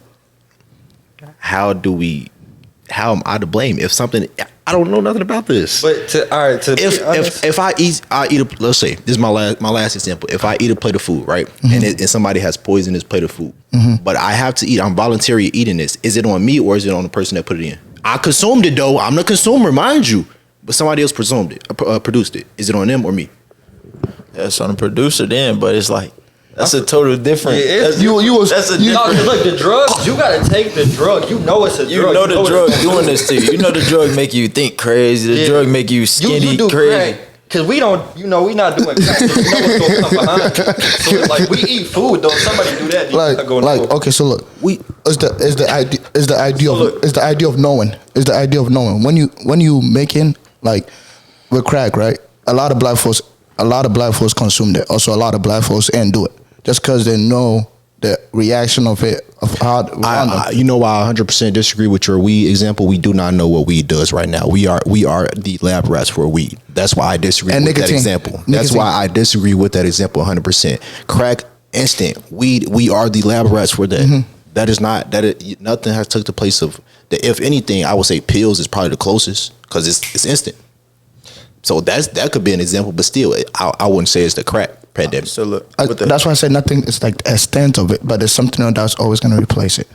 how am I to blame? If something, I don't know nothing about this. But to be honest, If I eat let's say this is my last example. If I eat a plate of food, right, and somebody has poisoned this plate of food, but I have to eat, I'm voluntarily eating this. Is it on me or is it on the person that put it in? I consumed it though. I'm the consumer, mind you, but somebody else produced it. Is it on them or me? That's on the producer then, but it's like that's a total different. Yeah, that's, you that's a no, different. look, the drugs, you gotta take the drug. You know it's a drug. You know the what drug it's- doing this to you. You know the drug make you think crazy. The Yeah. drug make you skinny you do crazy. crack. Cause we don't, we not doing crack. So we know what's gonna come behind. So like we eat food though. Somebody do that. You not gonna know. Okay, so look, is the idea of knowing when you making like with crack, right? A lot of black folks consume that. Also, a lot of black folks ain't do it just because they know the reaction of it of how. You know why I 100% disagree with your weed example. We do not know what weed does right now. We are the lab rats for weed. That's why I disagree with that example. That's why I disagree with that example 100%. Crack, instant. Weed, we are the lab rats for that. That is not nothing has took the place of that. If anything, I would say pills is probably the closest because it's instant. So that could be an example, but still, I wouldn't say it's the crack pandemic. So look, that's why I said nothing is like the extent of it, but there's something that's always going to replace it.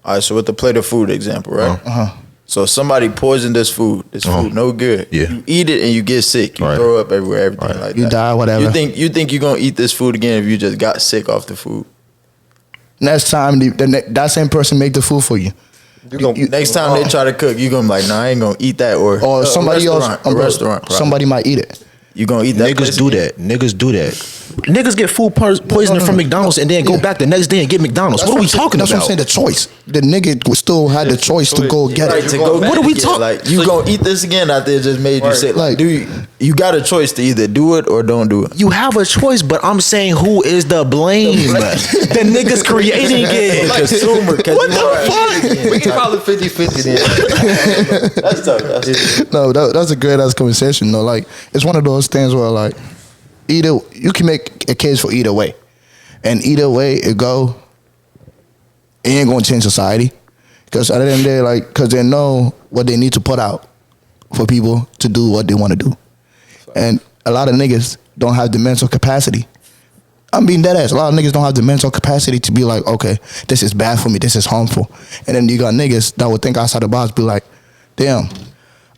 all right, so with the plate of food example, right? So somebody poisoned this food. This food no good. Yeah. You eat it and you get sick. You throw up everywhere, everything like that. You die, whatever. You think you're gonna eat this food again if you just got sick off the food? Next time, that same person make the food for you. Next time they try to cook, you gonna be like, nah, I ain't gonna eat that. Or somebody else, a restaurant. Probably. Somebody might eat it. You gonna eat that? Niggas do that. Niggas do that. Niggas get food poisoning from McDonald's and then go back the next day and get McDonald's. What are we talking about? That's what I'm saying. The choice. The nigga still had the choice to go get it. What are we talking? Like you gonna eat this again after it just made you sick? Like, you got a choice to either do it or don't do it. You have a choice, but I'm saying who is the blame? The niggas creating it. The consumer. What the fuck? We can call it 50-50 then. That's tough. No, that's a great ass conversation. No, like it's one of those things where like either you can make a case for either way, and either way it ain't gonna change society because at the end of the day, like, because they know what they need to put out for people to do what they want to do, and a lot of niggas don't have the mental capacity. I'm being dead ass. A lot of niggas don't have the mental capacity to be like, okay, this is bad for me, this is harmful, and then you got niggas that would think outside the box, be like, damn,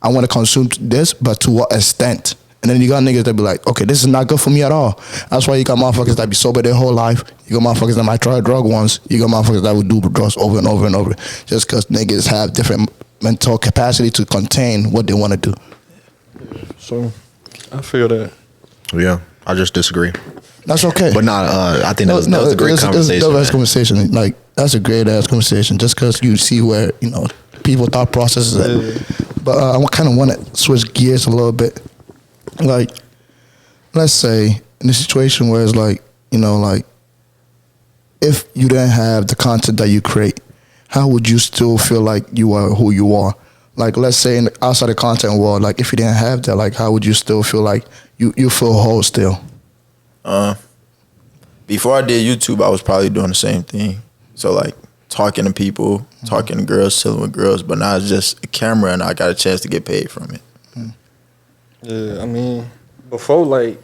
I want to consume this, but to what extent? And then you got niggas that be like, okay, this is not good for me at all. That's why you got motherfuckers that be sober their whole life. You got motherfuckers that might try a drug once. You got motherfuckers that would do drugs over and over and over. Just because niggas have different mental capacity to contain what they want to do. So, I feel that. Yeah, I just disagree. That's okay. But not. I think that was a great conversation. That's a conversation. Like, that's a great ass conversation. Just because you see where, you know, people thought processes at. But I kind of want to switch gears a little bit. Like, let's say in a situation where it's like, you know, like, if you didn't have the content that you create, how would you still feel like you are who you are? Like, let's say outside the content world, like, if you didn't have that, like, how would you still feel like you feel whole still? Before I did YouTube, I was probably doing the same thing. So, like, talking to people, talking to girls, chilling with girls. But now it's just a camera and I got a chance to get paid from it. Yeah, I mean, before, like,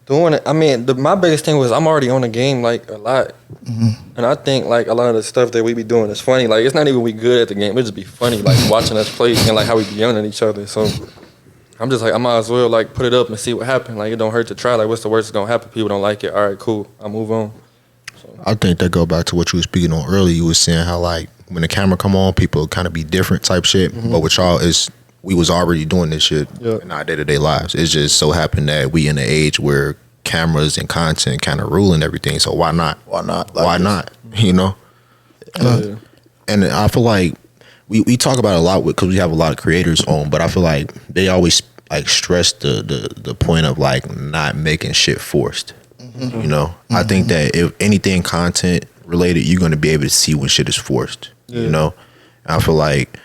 doing it, I mean, my biggest thing was I'm already on the game, like, a lot. And I think, like, a lot of the stuff that we be doing is funny. Like, it's not even we good at the game. It just be funny, like, watching us play and, like, how we be yelling at each other. So, I'm just like, I might as well, like, put it up and see what happens. Like, it don't hurt to try. Like, what's the worst that's going to happen? People don't like it. All right, cool. I'll move on. So. I think that go back to what you were speaking on earlier. You were saying how, like, when the camera come on, people kind of be different type shit. But with y'all, we was already doing this shit in our day-to-day lives. It's just so happened that we in an age where cameras and content kind of ruling everything. So why not? Why not? Why not? You know? And I feel like we talk about it a lot because we have a lot of creators on, but I feel like they always like stress the point of like not making shit forced. You know? I think that if anything content related, you're going to be able to see when shit is forced. You know? And I feel like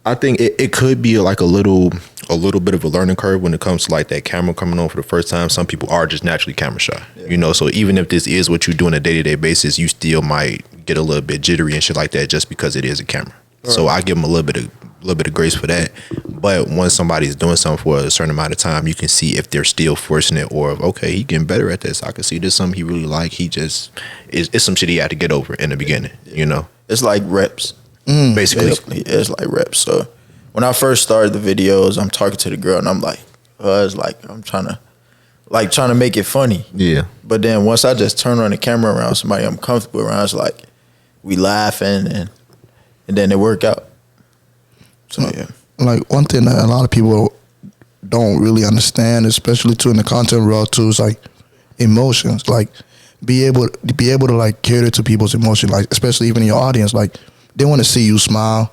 I think it could be like a little bit of a learning curve when it comes to like that camera coming on for the first time. Some people are just naturally camera shy, you know. So even if this is what you do on a day-to-day basis, you still might get a little bit jittery and shit like that just because it is a camera. Right. So I give them a little bit of grace for that. But once somebody's doing something for a certain amount of time, you can see if they're still forcing it or okay, he getting better at this. I can see this something he really like. He just it's some shit he had to get over in the beginning, you know. It's like reps. Basically, it's like reps. So when I first started the videos, I'm talking to the girl and I'm like, it's like I'm trying to make it funny. Yeah. But then once I just turn on the camera around somebody I'm comfortable around, it's like we laughing and then it work out. So yeah. Like one thing that a lot of people don't really understand, especially too in the content world too, is like emotions. Like be able to like cater to people's emotions, like especially even in your audience, like. They want to see you smile.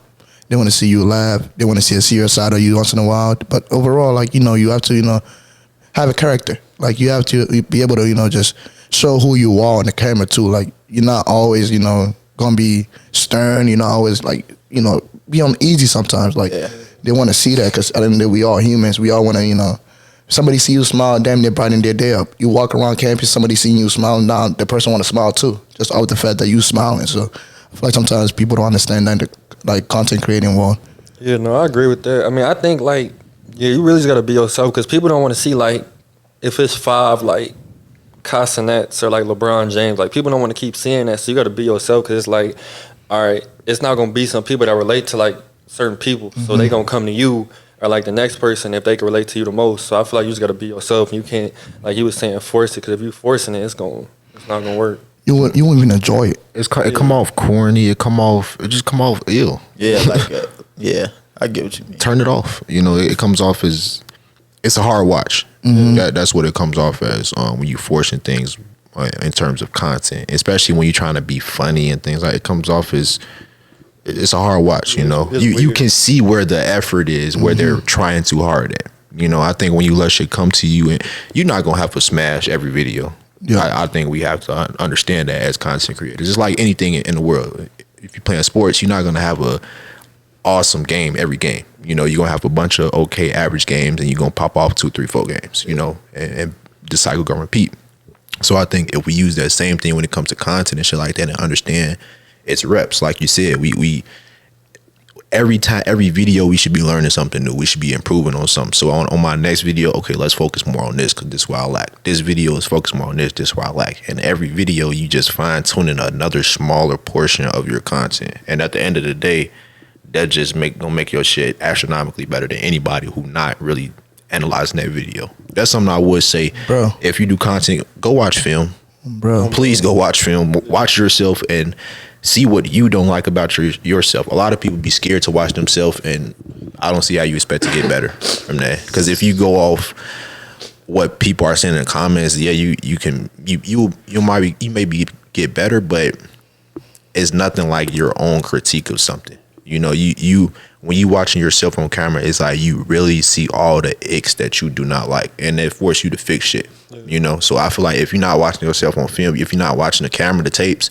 They want to see you laugh. They want to see a serious side of you once in a while. But overall, like, you know, you have to, you know, have a character. Like, you have to be able to, you know, just show who you are on the camera, too. Like, you're not always, you know, going to be stern. You're not always, like, you know, be on easy sometimes. Like, they want to see that because at the end of the day, we all humans. We all want to, you know, Somebody see you smile, damn, they're brightening their day up. You walk around campus, somebody seeing you smile, now the person want to smile too, just off the fact that you smiling. So I feel like sometimes people don't understand that, like content creating world. Yeah, no, I agree with that. I mean, I think like, yeah, you really just gotta be yourself because people don't want to see like if it's 5 like Castanets or like LeBron James. Like people don't want to keep seeing that, so you gotta be yourself because it's like, all right, it's not gonna be some people that relate to like certain people, so they gonna come to you. Or like the next person if they can relate to you the most. So I feel like you just got to be yourself. You can't, like you was saying, force it. Because if you forcing it, it's not gonna work. You won't even enjoy it. It come off corny. It just come off ill. Yeah, like yeah, I get what you mean. Turn it off. You know, it comes off as it's a hard watch. That's what it comes off as when you forcing things in terms of content, especially when you're trying to be funny and things like. It comes off as. It's a hard watch, you know. You can see where the effort is, where they're trying too hard at. You know, I think when you let shit come to you, and you're not gonna have to smash every video. Yeah. I think we have to understand that as content creators. It's like anything in the world. If you're playing sports, you're not gonna have a awesome game every game. You know, you're gonna have a bunch of okay average games, and you're gonna pop off 2, 3, 4 games. You know, and the cycle gonna repeat. So I think if we use that same thing when it comes to content and shit like that, and understand. It's reps, like you said. We every video we should be learning something new. We should be improving on something. So on my next video, okay, let's focus more on this because this is where I lack. This video is focused more on this. This is where I lack. And every video, you just fine tuning another smaller portion of your content. And at the end of the day, that just gonna make your shit astronomically better than anybody who not really analyzing that video. That's something I would say, bro. If you do content, go watch film, bro. Please go watch film. Watch yourself and see what you don't like about yourself. A lot of people be scared to watch themselves, and I don't see how you expect to get better from that. Because if you go off what people are saying in the comments, yeah, you may get better, but it's nothing like your own critique of something. You know, you when you watching yourself on camera, it's like you really see all the icks that you do not like, and it force you to fix shit. You know, so I feel like if you're not watching yourself on film, if you're not watching the camera, the tapes,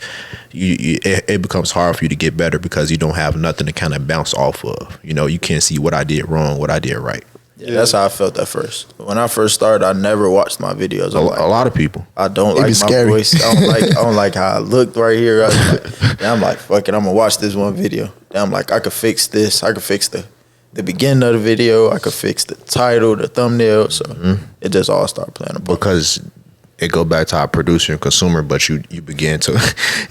it becomes hard for you to get better because you don't have nothing to kind of bounce off of. You know, you can't see what I did wrong, what I did right. Yeah, that's how I felt at first. When I first started, I never watched my videos. A lot of people. I don't like my scary. voice. I don't like how I looked right here. I'm like, fuck it, I'm gonna watch this one video. Then I'm like, I could fix this. I could fix the beginning of the video. I could fix the title, the thumbnail. So it just all started playing a part. Because it go back to our producer and consumer, but you begin to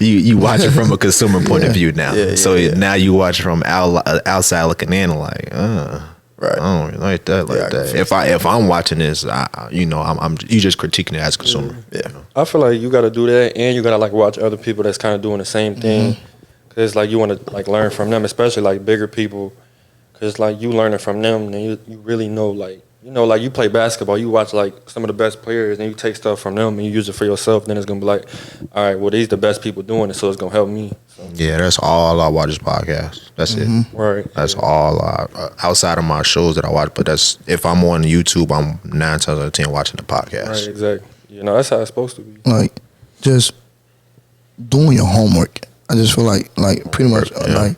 you watch it from a consumer point of view now. Now you watch it from outside looking in, like, right. I don't really like that that. If I'm watching this, I'm you just critiquing it as a consumer. Yeah. I feel like you got to do that, and you got to like watch other people that's kind of doing the same thing, because like you want to like learn from them, especially like bigger people, because like you learning from them, and you really know like. You know, like you play basketball, you watch like some of the best players and you take stuff from them and you use it for yourself, then it's going to be like, all right, well, these the best people doing it, so it's going to help me. So. Yeah, that's all I watch is podcasts. That's it. Right. That's all outside of my shows that I watch, but that's if I'm on YouTube, I'm 9 times out of 10 watching the podcast. Right, exactly. You know, that's how it's supposed to be. Like, just doing your homework. I just feel like pretty much, like,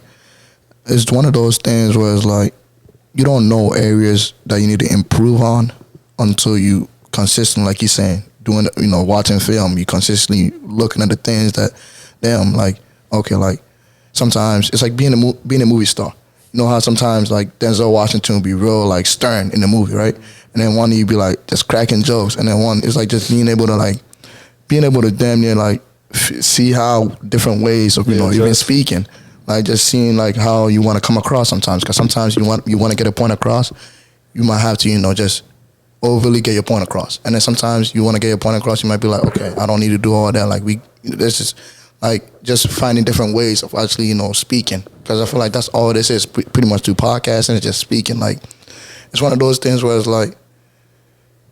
it's one of those things where it's like, you don't know areas that you need to improve on until you consistently, like you're saying, doing, watching film, you consistently looking at the things that, damn, like, okay, like, sometimes it's like being a movie star. You know how sometimes, like, Denzel Washington will be real, like, stern in the movie, right? And then one, you be, like, just cracking jokes. And then one, it's like just being able to damn near, like, see how different ways of, even speaking. Like just seeing like how you want to come across sometimes, because sometimes you want to get a point across, you might have to just overly get your point across, and then sometimes you want to get your point across, you might be like, okay, I don't need to do all that. Like this is like just finding different ways of actually speaking, because I feel like that's all this is pretty much through podcasting, it's just speaking. Like it's one of those things where it's like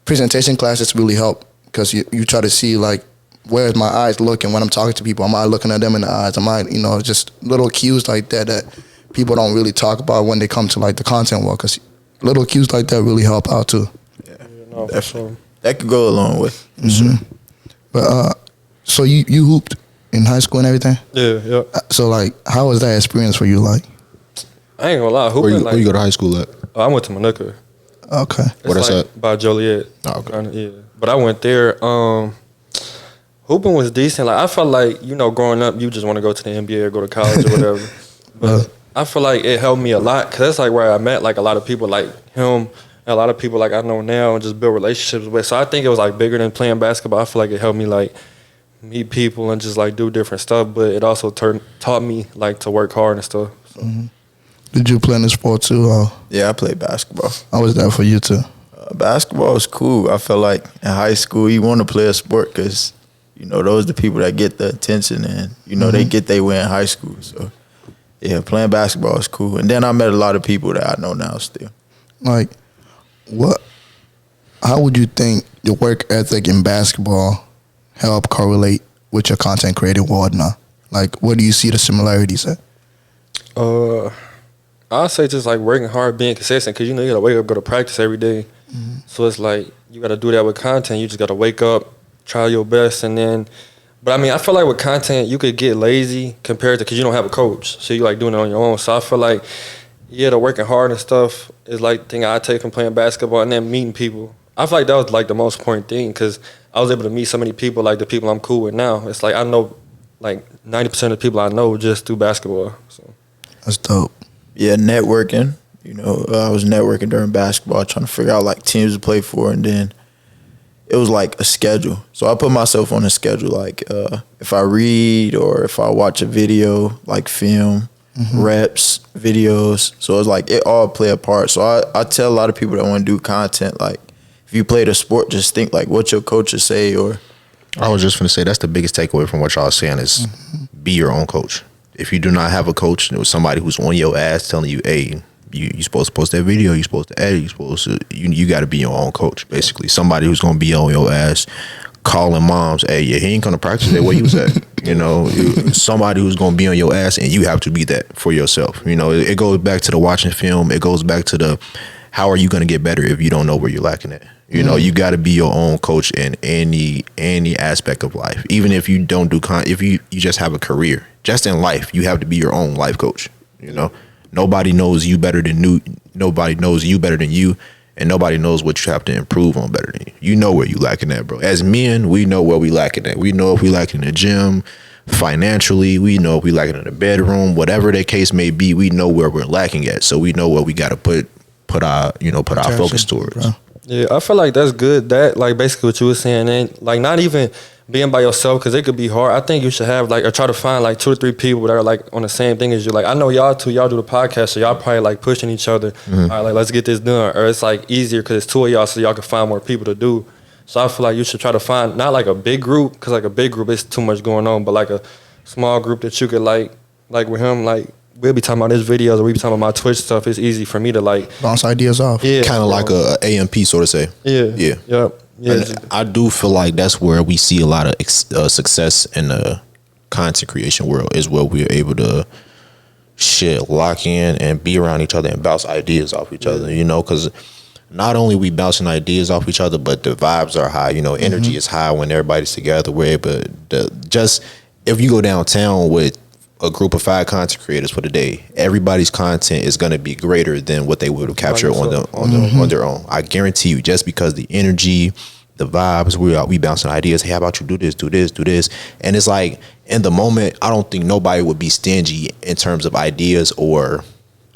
presentation classes really help, because you try to see like, where is my eyes looking when I'm talking to people? Am I looking at them in the eyes? Am I, just little cues like that people don't really talk about when they come to like the content world, because little cues like that really help out too. Yeah, no, definitely. That could go a long way. Sure. But so you hooped in high school and everything? Yeah. So like, how was that experience for you? Like, I ain't gonna lie, hooping. Where you go to high school at? I went to Manuka. Okay. What It's is like that? by Joliet. Oh, okay. Yeah. But I went there. Hooping was decent. Like I felt like, growing up, you just want to go to the NBA or go to college or whatever. But I feel like it helped me a lot because that's like where I met like a lot of people like him and a lot of people like I know now and just build relationships with. So I think it was like bigger than playing basketball. I feel like it helped me like meet people and just like do different stuff. But it also taught me like to work hard and stuff. So. Did you play in the sport too? Or Yeah, I played basketball. how was that for you too? Basketball is cool. I felt like in high school you want to play a sport because, those are the people that get the attention and, they get their way in high school. So, yeah, playing basketball is cool. And then I met a lot of people that I know now still. Like, how would you think your work ethic in basketball help correlate with your content creating world now? Like, where do you see the similarities at? I'd say just like working hard, being consistent, because you gotta wake up, go to practice every day. So it's like you gotta do that with content. You just gotta wake up, try your best, and then. But I mean, I feel like with content, you could get lazy compared to because you don't have a coach, so you like doing it on your own. So I feel like, the working hard and stuff is like the thing I take from playing basketball, and then meeting people. I feel like that was like the most important thing because I was able to meet so many people, like the people I'm cool with now. It's like I know, like 90% of the people I know just through basketball. So That's dope. Yeah, networking. I was networking during basketball, trying to figure out like teams to play for, and then it was like a schedule. So I put myself on a schedule, like if I read or if I watch a video, like film, reps, videos. So it's like it all play a part. So I tell a lot of people that want to do content, like if you play the sport, just think like what your coaches say or. I was just going to say that's the biggest takeaway from what y'all saying is be your own coach. If you do not have a coach, it was somebody who's on your ass telling you, hey, you supposed to post that video, you supposed to edit, you got to be your own coach, basically. Somebody who's going to be on your ass calling moms, hey, yeah, he ain't going to practice that where he was at. Somebody who's going to be on your ass, and you have to be that for yourself. It goes back to the watching film. It goes back to the how are you going to get better if you don't know where you're lacking at. You got to be your own coach in any aspect of life. Even if you don't do if you just have a career, just in life, you have to be your own life coach. Nobody knows you better than you. Nobody knows you better than you, and nobody knows what you have to improve on better than you. You know where you lacking at, bro. As men, we know where we lacking at. We know if we lacking in the gym, financially. We know if we lacking in the bedroom, whatever the case may be. We know where we're lacking at, so we know where we got to put our focus towards. Bro. yeah, I feel like that's good. That like basically what you were saying, and like not even being by yourself because it could be hard. I think you should have like or try to find like 2 or 3 people that are like on the same thing as you. Like I know y'all do the podcast, so y'all probably like pushing each other. All right, like let's get this done, or it's like easier because it's 2 of y'all, so y'all can find more people to do. So I feel like you should try to find not like a big group because like a big group it's too much going on, but like a small group that you could like with him like. We'll be talking about his videos or we'll be talking about my Twitch stuff. It's easy for me to like Bounce ideas off. yeah, Kind of like a AMP, sort of say. yeah. Yep. Yeah. And I do feel like that's where we see a lot of success in the content creation world is where we're able to lock in and be around each other and bounce ideas off each other, because not only we bouncing ideas off each other, but the vibes are high, energy is high when everybody's together. We're able to just, if you go downtown with a group of 5 content creators for the day, everybody's content is going to be greater than what they would have captured on their own. I guarantee you, just because the energy, the vibes, we bouncing ideas. Hey, how about you do this? And it's like in the moment, I don't think nobody would be stingy in terms of ideas or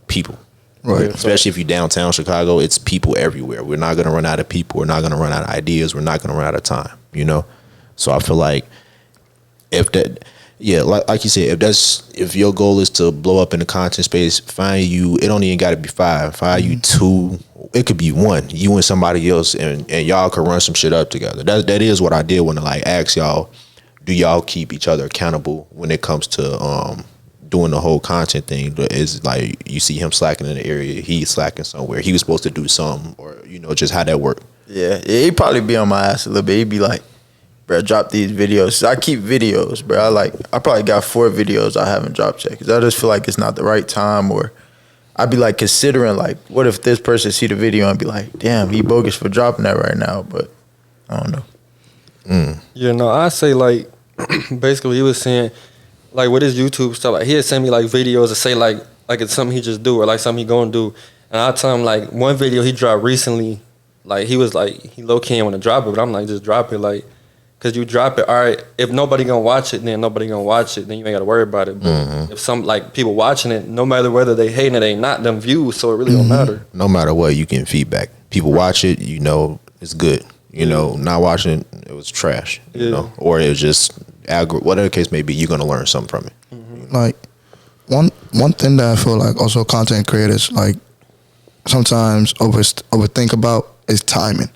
people. Right. Especially if you're downtown Chicago, it's people everywhere. We're not going to run out of people. We're not going to run out of ideas. We're not going to run out of time, So I feel like if that... Yeah, like you said, if your goal is to blow up in the content space, find you. It don't even got to be 5. Find you 2. It could be 1. You and somebody else, and y'all could run some shit up together. That is what I did when I like ask y'all. Do y'all keep each other accountable when it comes to doing the whole content thing? Is like you see him slacking in the area, he's slacking somewhere. He was supposed to do something, or just how that work. Yeah, he'd probably be on my ass a little bit. He'd be like, bro, drop these videos. I keep videos, bro. I probably got 4 videos I haven't dropped yet because I just feel like it's not the right time, or I'd be like considering like, what if this person see the video and be like, damn, he bogus for dropping that right now, but I don't know. Yeah, no, I say like basically he was saying like with his YouTube stuff, like he'd send me like videos to say like it's something he just do or like something he gonna do. And I tell him like one video he dropped recently, like he was like he low key want to drop it, but I'm like just drop it like. Cause you drop it, all right. If nobody gonna watch it, then nobody gonna watch it. Then you ain't gotta worry about it. But if some like people watching it, no matter whether they hating it, they not them views, so it really don't matter. No matter what, you can feedback. People watch it, you know it's good. You know, not watching it, it was trash. You know, or it was just whatever the case may be, you're gonna learn something from it. Like one thing that I feel like also content creators like sometimes overthink about is timing.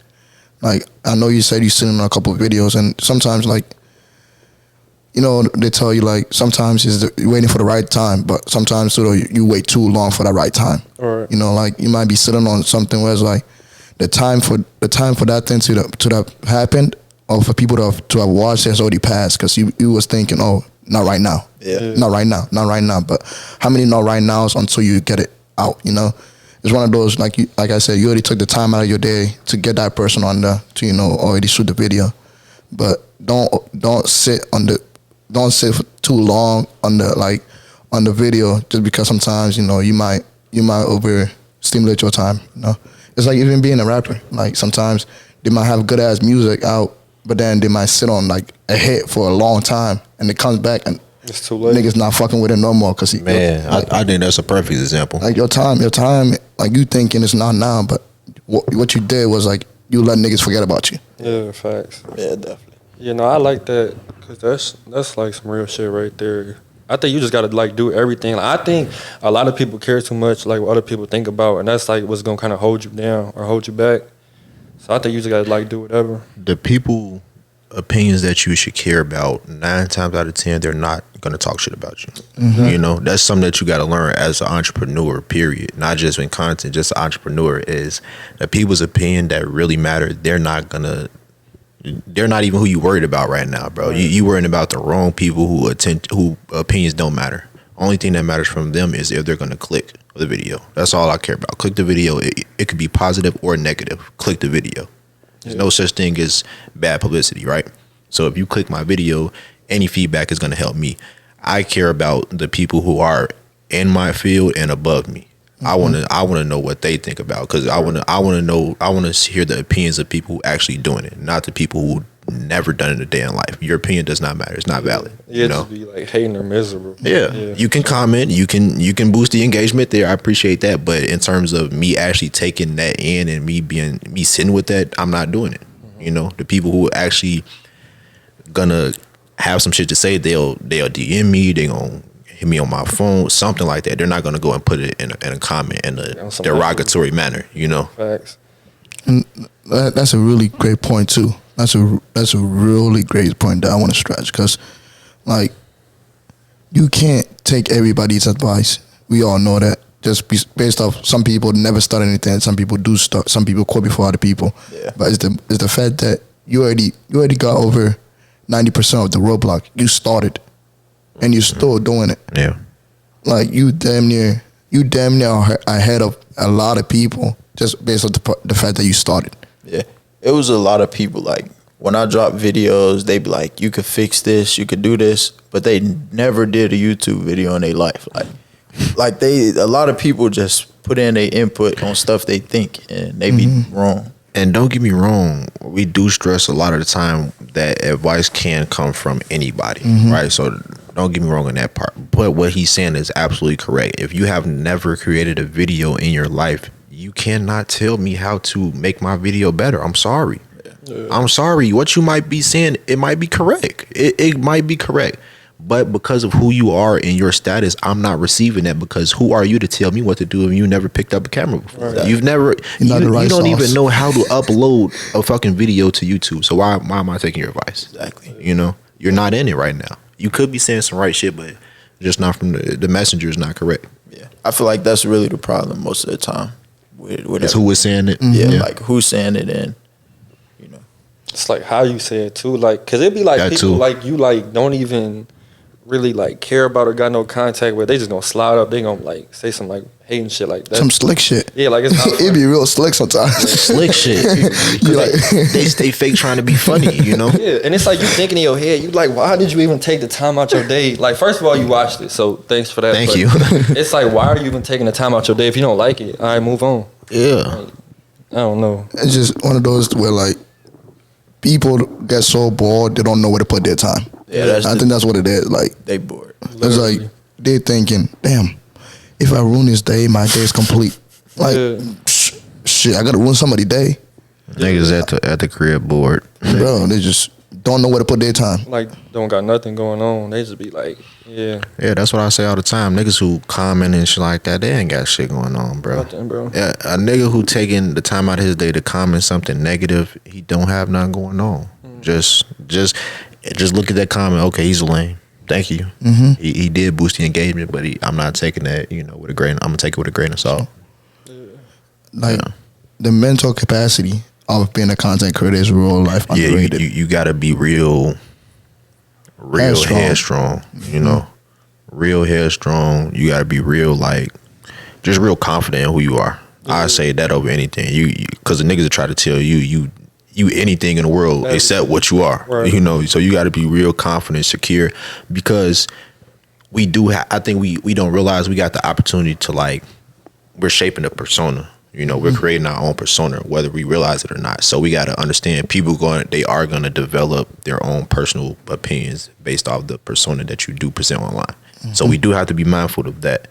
Like, I know you said you're sitting on a couple of videos, and sometimes, like, you know, they tell you, like, sometimes you're waiting for the right time, but sometimes you wait too long for that right time. Right. You know, like, you might be sitting on something where it's like, the time for that thing to have happened, or for people to have watched it has already passed, because you was thinking, oh, not right now. Yeah. Not right now. But how many not right nows until you get it out, you know? It's one of those, like I said, you already took the time out of your day to get that person on there to, you know, already shoot the video. But don't sit for too long on the video, just because sometimes, you know, you might overstimulate your time, you know. It's like even being a rapper. Like, sometimes they might have good ass music out, but then they might sit on like a hit for a long time, and it comes back and It's too late. niggas not fucking with it no more, because I think that's a perfect example. like your time, like you thinking it's not now, but what you did was like you let niggas forget about you. Yeah, facts. Yeah, definitely. You know, I like that because that's like some real shit right there. I think you just gotta like do everything. Like, I think a lot of people care too much like what other people think about, and that's like what's gonna kind of hold you down or hold you back. So I think you just gotta like do whatever. The people opinions that you should care about, 9 times out of 10 they're not gonna talk shit about you. You know, that's something that you got to learn as an entrepreneur, period. Not just in content, just an entrepreneur, is the people's opinion that really matter. They're not even who you worried about right now, bro. You worrying about the wrong people who opinions don't matter. Only thing that matters from them is if they're gonna click the video. That's all I care about. Click the video. It could be positive or negative. Click the video. There's no such thing as bad publicity, right? So if you click my video, any feedback is going to help me. I care about the people who are in my field and above me. I want to know what they think about, because I want to hear the opinions of people who actually doing it, not the people who never done it a day in life. Your opinion does not matter. It's not valid. Yeah, you know? just be like hating or miserable. Yeah. You can comment, you can boost the engagement there. I appreciate that, but in terms of me actually taking that in and me sitting with that, I'm not doing it. You know, the people who actually gonna have some shit to say, they'll DM me, they gonna hit me on my phone, something like that. They're not gonna go and put it in a comment in a derogatory manner, you know. Facts. And that's a really great point too. That's a really great point that I want to stretch, because like you can't take everybody's advice. We all know that. Just based off, some people never start anything, some people do start, some people quit before other people. Yeah. But it's the fact that you already got over 90% of the roadblock. You started, and you're still doing it. Yeah. Like you damn near ahead of a lot of people, just based on the fact that you started. Yeah. It was a lot of people, like, when I drop videos, they be like, you could fix this, you could do this, but they never did a YouTube video in their life. Like a lot of people just put in their input on stuff they think, and they be wrong. And don't get me wrong, we do stress a lot of the time that advice can come from anybody, right? So don't get me wrong in that part. But what he's saying is absolutely correct. If you have never created a video in your life, you cannot tell me how to make my video better. I'm sorry. Yeah. I'm sorry. What you might be saying, it might be correct. It might be correct. But because of who you are and your status, I'm not receiving that, because who are you to tell me what to do if you never picked up a camera before? Right. You don't even know how to upload a fucking video to YouTube. So why am I taking your advice? Exactly. You know, you're not in it right now. You could be saying some right shit, but just not from the messenger is not correct. Yeah. I feel like that's really the problem most of the time. It's who is saying it. Yeah, like who's saying it, and you know, it's like how you say it too. Like, cause it'd be like that people too. like you like don't even really like care about or got no contact with, they just gonna slide up. They gonna like say some like hating shit like that. Some slick shit. Yeah, like it's not It be real slick sometimes. Slick shit. You like- they stay fake trying to be funny, you know? Yeah, and it's like you thinking in your head, you like, why did you even take the time out your day? Like, first of all, you watched it, so thanks for that. Thank but you. It's like, why are you even taking the time out your day if you don't like it? All right, move on. Yeah. Like, I don't know. It's just one of those where like people get so bored they don't know where to put their time. Yeah, I think that's what it is. Like they bored. it's like they're thinking, damn, if I ruin this day, my day is complete. Like shit, I gotta ruin somebody's day. Niggas at the crib bored. Bro, they just don't know where to put their time. Like, don't got nothing going on. They just be like, yeah. Yeah, that's what I say all the time. Niggas who comment and shit like that, they ain't got shit going on, bro. Nothing, bro. Yeah, a nigga who taking the time out of his day to comment something negative, he don't have nothing going on. Just look at that comment. Okay, he's lame. Thank you. Mm-hmm. He did boost the engagement, but I'm not taking that, with a grain. I'm gonna take it with a grain of salt. Like the mental capacity of being a content creator is real life underrated. Yeah, you gotta be real headstrong. Real headstrong. You gotta be real just real confident in who you are. I say that over anything. Because the niggas that try to tell you anything in the world except what you are. Right. So you got to be real confident, secure, because we do. I think we don't realize we got the opportunity to we're shaping a persona. We're creating our own persona, whether we realize it or not. So we got to understand they are going to develop their own personal opinions based off the persona that you do present online. Mm-hmm. So we do have to be mindful of that.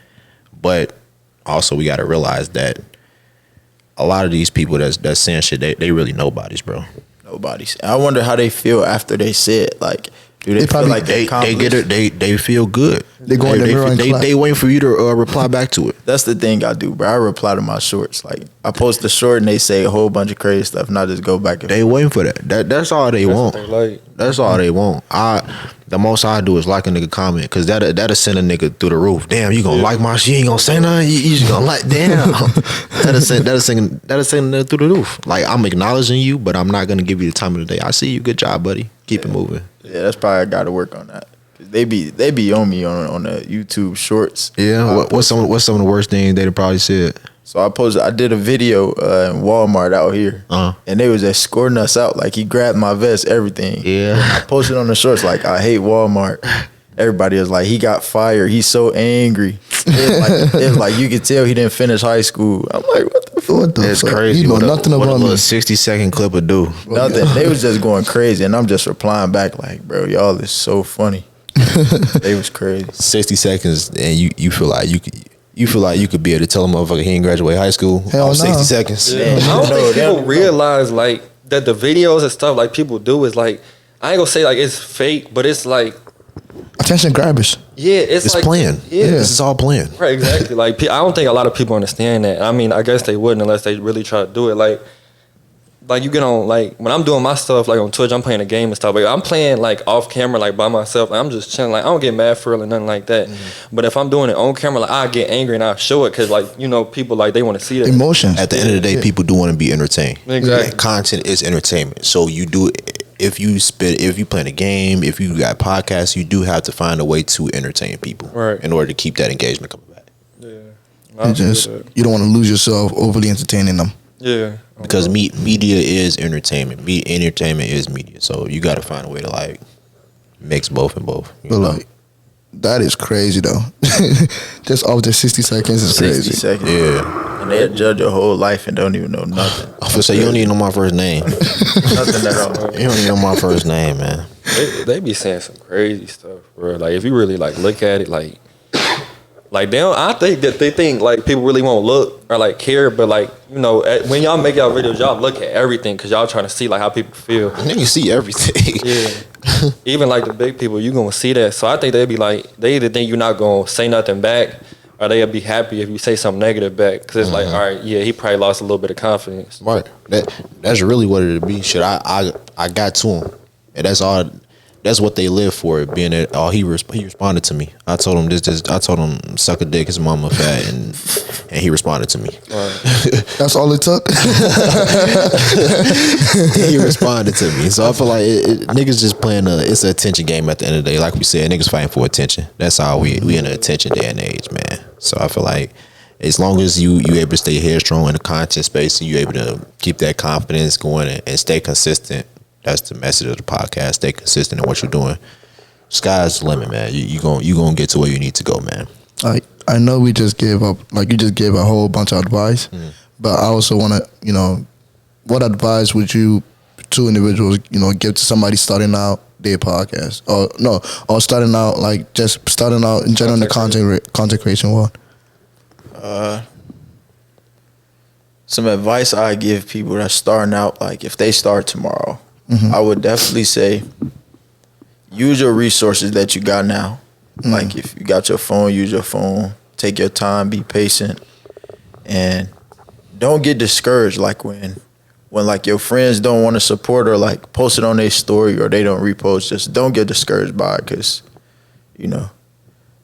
But also we got to realize that a lot of these people that's saying shit, they really nobodies, bro. Nobody's. I wonder how they feel after they say it. Like, do they feel like they get it? They feel good. They go in the mirror and clap. They waiting for you to reply back to it. That's the thing I do, bro. I reply to my shorts. Like, I post a short and they say a whole bunch of crazy stuff, and I just go back and they waiting for that. That's all they want. What they like. That's all they want. The most I do is like a nigga comment, because that'll send a nigga through the roof. Damn, you gonna like my shit? You ain't gonna say nothing? You just gonna like? Damn, that'll send a nigga through the roof. Like, I'm acknowledging you, but I'm not gonna give you the time of the day. I see you. Good job, buddy. Keep it moving. Yeah, that's probably I got to work on that. Cause they be on me on the YouTube shorts. Yeah. What's some of the worst things they'd probably said? So I did a video in Walmart out here, and they was escorting us out. Like, he grabbed my vest, everything. Yeah. I posted on the shorts like, I hate Walmart. Everybody was like, he got fired. He's so angry. It was like you could tell he didn't finish high school. I'm like, what the fuck? What the It's fuck? crazy. You know What nothing a about me. little 60-second clip would do. Nothing. They was just going crazy, and I'm just replying back like, bro, y'all is so funny. They was crazy. 60 seconds, and you feel like you could be able to tell a motherfucker he ain't graduate high school. Hell on 60 no. seconds. Yeah. I don't think people realize that the videos and stuff people do is I ain't gonna say it's fake, but it's Attention grabbers. yeah, it's planned. Yeah. This is all planned. Right, exactly. I don't think a lot of people understand that. I mean, I guess they wouldn't unless they really try to do it. Like you get on when I'm doing my stuff on Twitch, I'm playing a game and stuff. I'm playing off camera by myself. I'm just chilling. I don't get mad for real or nothing like that. Mm-hmm. But if I'm doing it on camera, I get angry and I show it because people they want to see that Emotions. At the end of the day, people do want to be entertained. Exactly. And content is entertainment. So you do, if you playing a game, if you got podcasts, you do have to find a way to entertain people, right, in order to keep that engagement coming back. Yeah. You don't want to lose yourself overly entertaining them. Yeah. Because media is entertainment. Entertainment is media. So you got to find a way to mix both and both. But that is crazy though. Just off the 60 seconds is 60 crazy. seconds. Yeah. And they judge your whole life and don't even know nothing. I feel say you don't even know my first name. Nothing at all. You don't even know my first name, man. They be saying some crazy stuff, bro. If you really look at it, they don't. I think that they think people really won't look or care, but when y'all make y'all videos, y'all look at everything because y'all trying to see how people feel. And then you see everything. Yeah. Even the big people, you gonna see that. So I think they'd be they either think you're not gonna say nothing back, or they'll be happy if you say something negative back. Because it's all right, yeah, he probably lost a little bit of confidence. Right. That's really what it'd be. Shit, I got to him, and that's all. that's what they live for. Being that, oh, he responded to me. I told him this. I told him suck a dick, his mama fat, and he responded to me. That's all it took. He responded to me. So I feel like niggas just playing it's an attention game at the end of the day. Like we said, niggas fighting for attention. That's all we in an attention day and age, man. So I feel like as long as you able to stay headstrong in the content space and you able to keep that confidence going and stay consistent, that's the message of the podcast. Stay consistent in what you're doing. Sky's the limit, man. You gonna get to where you need to go, man. I know we just gave up, like you just gave a whole bunch of advice, but I also want to, what advice would you, two individuals, give to somebody starting out their podcast, or starting out in general in the content creation world? Some advice I give people that's starting out, like if they start tomorrow, I would definitely say use your resources that you got now. Like if you got your phone, use your phone. Take your time, be patient, and don't get discouraged. Like when like your friends don't want to support or like post it on their story or they don't repost, just don't get discouraged by it, because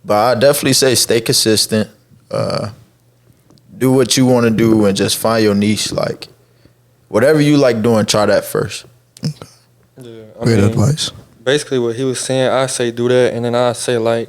But I definitely say stay consistent. Do what you want to do and just find your niche. Like whatever you like doing, try that first. Yeah, Great advice. Basically what he was saying, I say do that, and then I say like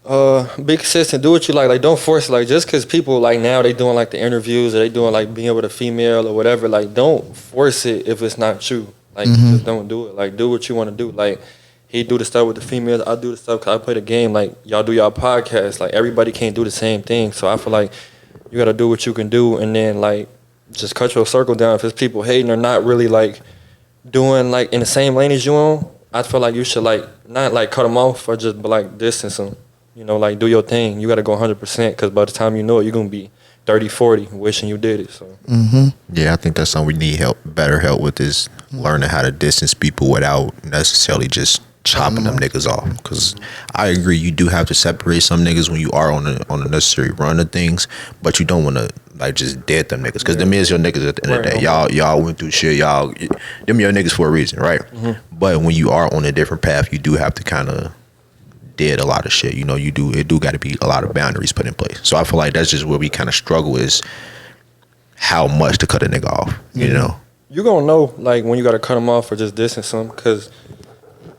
be consistent, do what you like. Like don't force it. Like just because people like now they doing like the interviews or they doing like being with a female or whatever, like don't force it if it's not true. Like just don't do it. Like do what you want to do. Like he do the stuff with the females, I do the stuff because I play the game. Like y'all do y'all podcast. Like everybody can't do the same thing. So I feel like you gotta do what you can do, and then like just cut your circle down. If it's people hating or not really like doing like in the same lane as you on, I feel like you should like not like cut them off or just like distance them. Like do your thing. You gotta go 100% because by the time you know it, you're gonna be 30, 40 wishing you did it. So yeah, I think that's something we need better help with is learning how to distance people without necessarily just chopping them niggas off. Because I agree, you do have to separate some niggas when you are on the necessary run of things, but you don't want to like just dead them niggas, because them is your niggas at the end of the day. Y'all went through shit. Them your niggas for a reason, right? But when you are on a different path, you do have to kind of dead a lot of shit. It do got to be a lot of boundaries put in place. So I feel like that's just where we kind of struggle, is how much to cut a nigga off. You gonna know like when you gotta cut them off or just distance them, because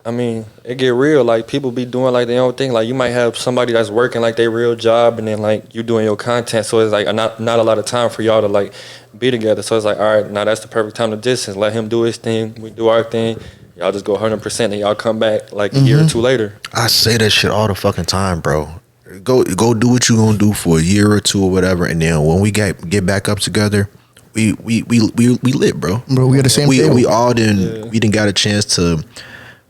I mean, it get real. Like people be doing like their own thing. Like you might have somebody that's working like their real job, and then like you doing your content. So it's like not a lot of time for y'all to like be together. So it's like, all right, now that's the perfect time to distance. Let him do his thing. We do our thing. Y'all just go 100%, and y'all come back like a year or two later. I say that shit all the fucking time, bro. Go do what you gonna do for a year or two or whatever, and then when we get back up together, we lit, bro. Bro, we got the same table. We all we didn't got a chance to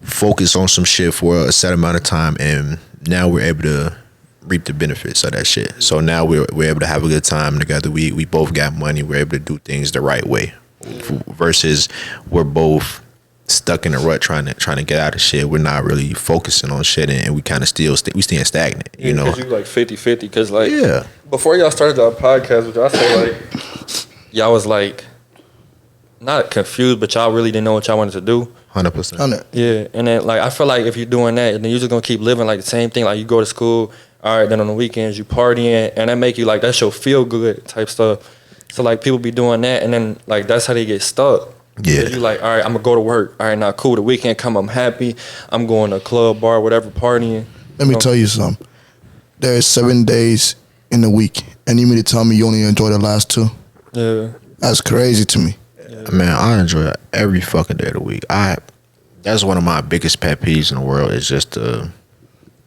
focus on some shit for a set amount of time, and now we're able to reap the benefits of that shit. So now we're able to have a good time together. We both got money. We're able to do things the right way, versus we're both stuck in a rut trying to get out of shit. We're not really focusing on shit, and we kind of still we staying stagnant. Because you like 50-50. Because like before y'all started our podcast, which I say like y'all was like not confused, but y'all really didn't know what y'all wanted to do. 100%. Yeah, and then like I feel like if you're doing that, then you're just gonna keep living like the same thing. Like you go to school, all right, then on the weekends you partying, and that make you like that's your feel good type stuff. So like people be doing that, and then like that's how they get stuck. Yeah, you like, all right, I'm gonna go to work. All right, now cool. The weekend come, I'm happy. I'm going to a club, bar, whatever, partying. Let me tell you something. There is 7 days in the week, and you mean to tell me you only enjoy the last 2? Yeah, that's crazy to me. Man, I enjoy every fucking day of the week. That's one of my biggest pet peeves in the world, is just the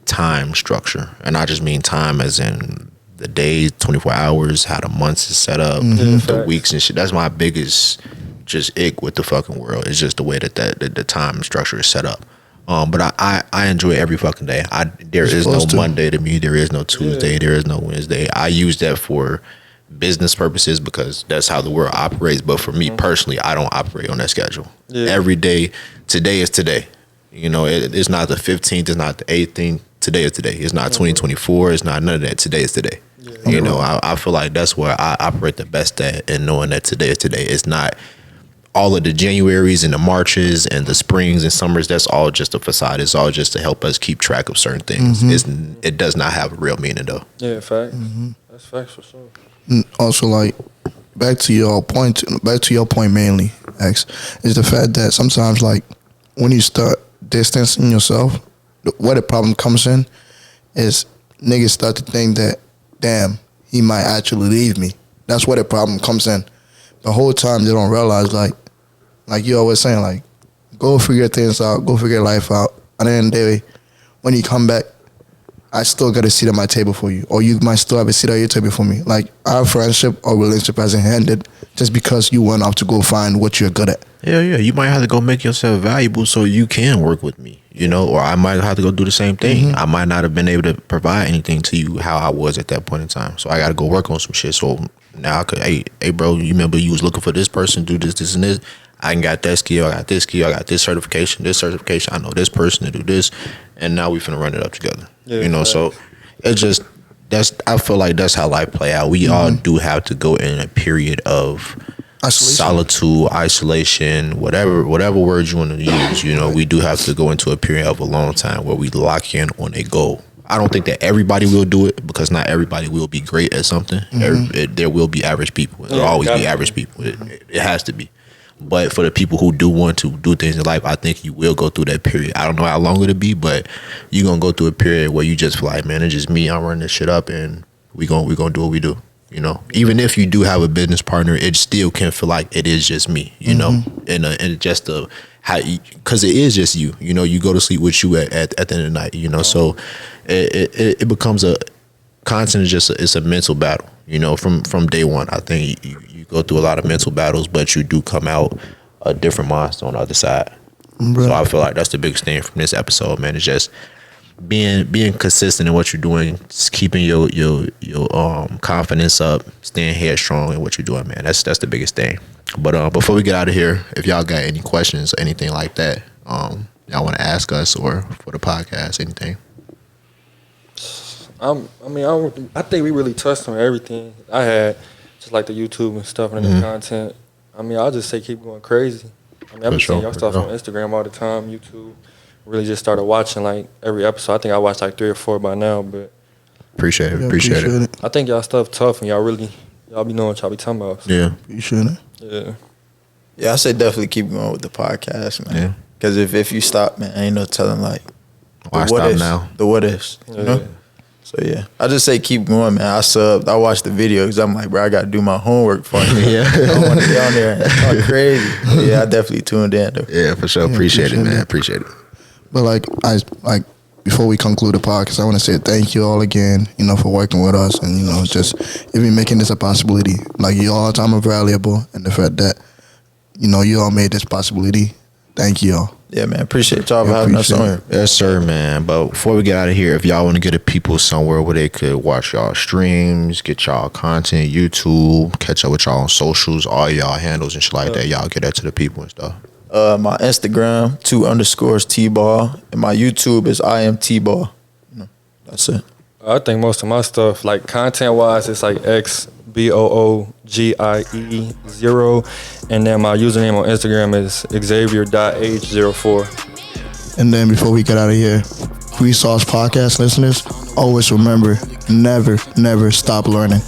time structure. And I just mean time as in the days, 24 hours, how the months is set up, the weeks and shit. That's my biggest just ick with the fucking world. It's just the way that the time structure is set up. But I enjoy every fucking day. There is no Monday to me. There is no Tuesday. There is no Wednesday. I use that for business purposes because that's how the world operates. But for me personally, I don't operate on that schedule. Every day, today is today. It's not the 15th, it's not the 18th. Today is today. It's not 2024. It's not none of that. Today is today. I feel like that's where I operate the best at, and knowing that today is today. It's not, all of the Januaries and the Marches and the springs and summers, that's all just a facade. It's all just to help us keep track of certain things. It does not have a real meaning though. Yeah, facts. That's facts for sure. And also, like, back to your point mainly, X, is the fact that sometimes, like, when you start distancing yourself, where the problem comes in is niggas start to think that, damn, he might actually leave me. That's where the problem comes in. The whole time they don't realize, like you always saying, like, go figure things out, go figure life out. At the end of the day, when you come back, I still got a seat at my table for you, or you might still have a seat at your table for me. Like, our friendship or relationship hasn't ended just because you went off to go find what you're good at. Yeah. You might have to go make yourself valuable so you can work with me, you know, or I might have to go do the same thing. I might not have been able to provide anything to you how I was at that point in time. So I got to go work on some shit. So now I could, hey, bro, you remember you was looking for this person, do this, and this. I got that skill, I got this skill, I got this certification. I know this person to do this, and now we finna run it up together. Yeah, you know, right. So it's just I feel like that's how life play out. We all do have to go in a period of solitude, isolation, whatever words you want to use. You know, we do have to go into a period of a long time where we lock in on a goal. I don't think that everybody will do it because not everybody will be great at something. There will be average people. There'll always be average people. It has to be. But for the people who do want to do things in life, I think you will go through that period. I don't know how long it'll be, but you're going to go through a period where you just feel like, man, it's just me. I'm running this shit up, and we gonna do what we do. You know, even if you do have a business partner, it still can feel like it is just me, you know, and just because it is just you, you know, you go to sleep with you at the end of the night, you know, so it becomes a constant, it's a mental battle, you know, from day one. I think you go through a lot of mental battles, but you do come out a different monster on the other side. So I feel like that's the biggest thing from this episode, man. It's just being consistent in what you're doing, just keeping your confidence up, staying headstrong in what you're doing, man. That's the biggest thing. But before we get out of here, if y'all got any questions or anything like that, y'all want to ask us or for the podcast, anything? I think we really touched on everything I had, just like the YouTube and stuff and the content. I mean, I'll just say keep going crazy. I mean, I've been seeing y'all stuff on Instagram all the time, YouTube. Really just started watching like every episode. I think I watched like 3 or 4 by now, but appreciate it. I think y'all stuff tough and y'all be knowing what y'all be talking about. So. Yeah. Appreciate it. Yeah. Yeah, I say definitely keep going with the podcast, man. Yeah. Because if you stop, man, ain't no telling like why stop now? The what ifs, you know? So yeah, I just say keep going, man. I subbed. I watched the video because I'm like, bro, I got to do my homework for you. I don't want to get on there and talk crazy. But yeah, I definitely tuned in though. Yeah, for sure. Appreciate it, man. Appreciate it. But like before we conclude the podcast, I want to say thank you all again, you know, for working with us and, you know, just even making this a possibility. Like, you all time are valuable, and the fact that, you know, you all made this possibility. Thank you all. Yeah, man. Appreciate y'all for having us on here. Yes, sir, man. But before we get out of here, if y'all want to get the people somewhere where they could watch y'all streams, get y'all content, YouTube, catch up with y'all on socials, all y'all handles and shit like that, y'all get that to the people and stuff. My Instagram, 2_TBall, and my YouTube is I am TBall. That's it. I think most of my stuff, like content-wise, it's like XBOOGIE0, and then my username on Instagram is Xavier.H04. And then before we get out of here, Free Sauce Podcast listeners, always remember, never stop learning.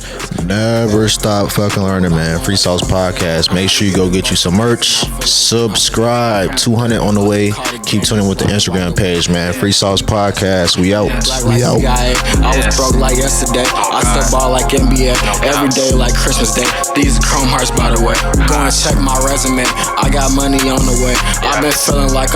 Never stop fucking learning, man. Free Sauce Podcast. Make sure you go get you some merch. Subscribe. 200 on the way. Keep tuning with the Instagram page, man. Free Sauce Podcast. We out. I was broke like yesterday. I still ball like NBA. Every day like Christmas Day. These chrome hearts, by the way. Go and check my resume. I got money on the way. I've been feeling like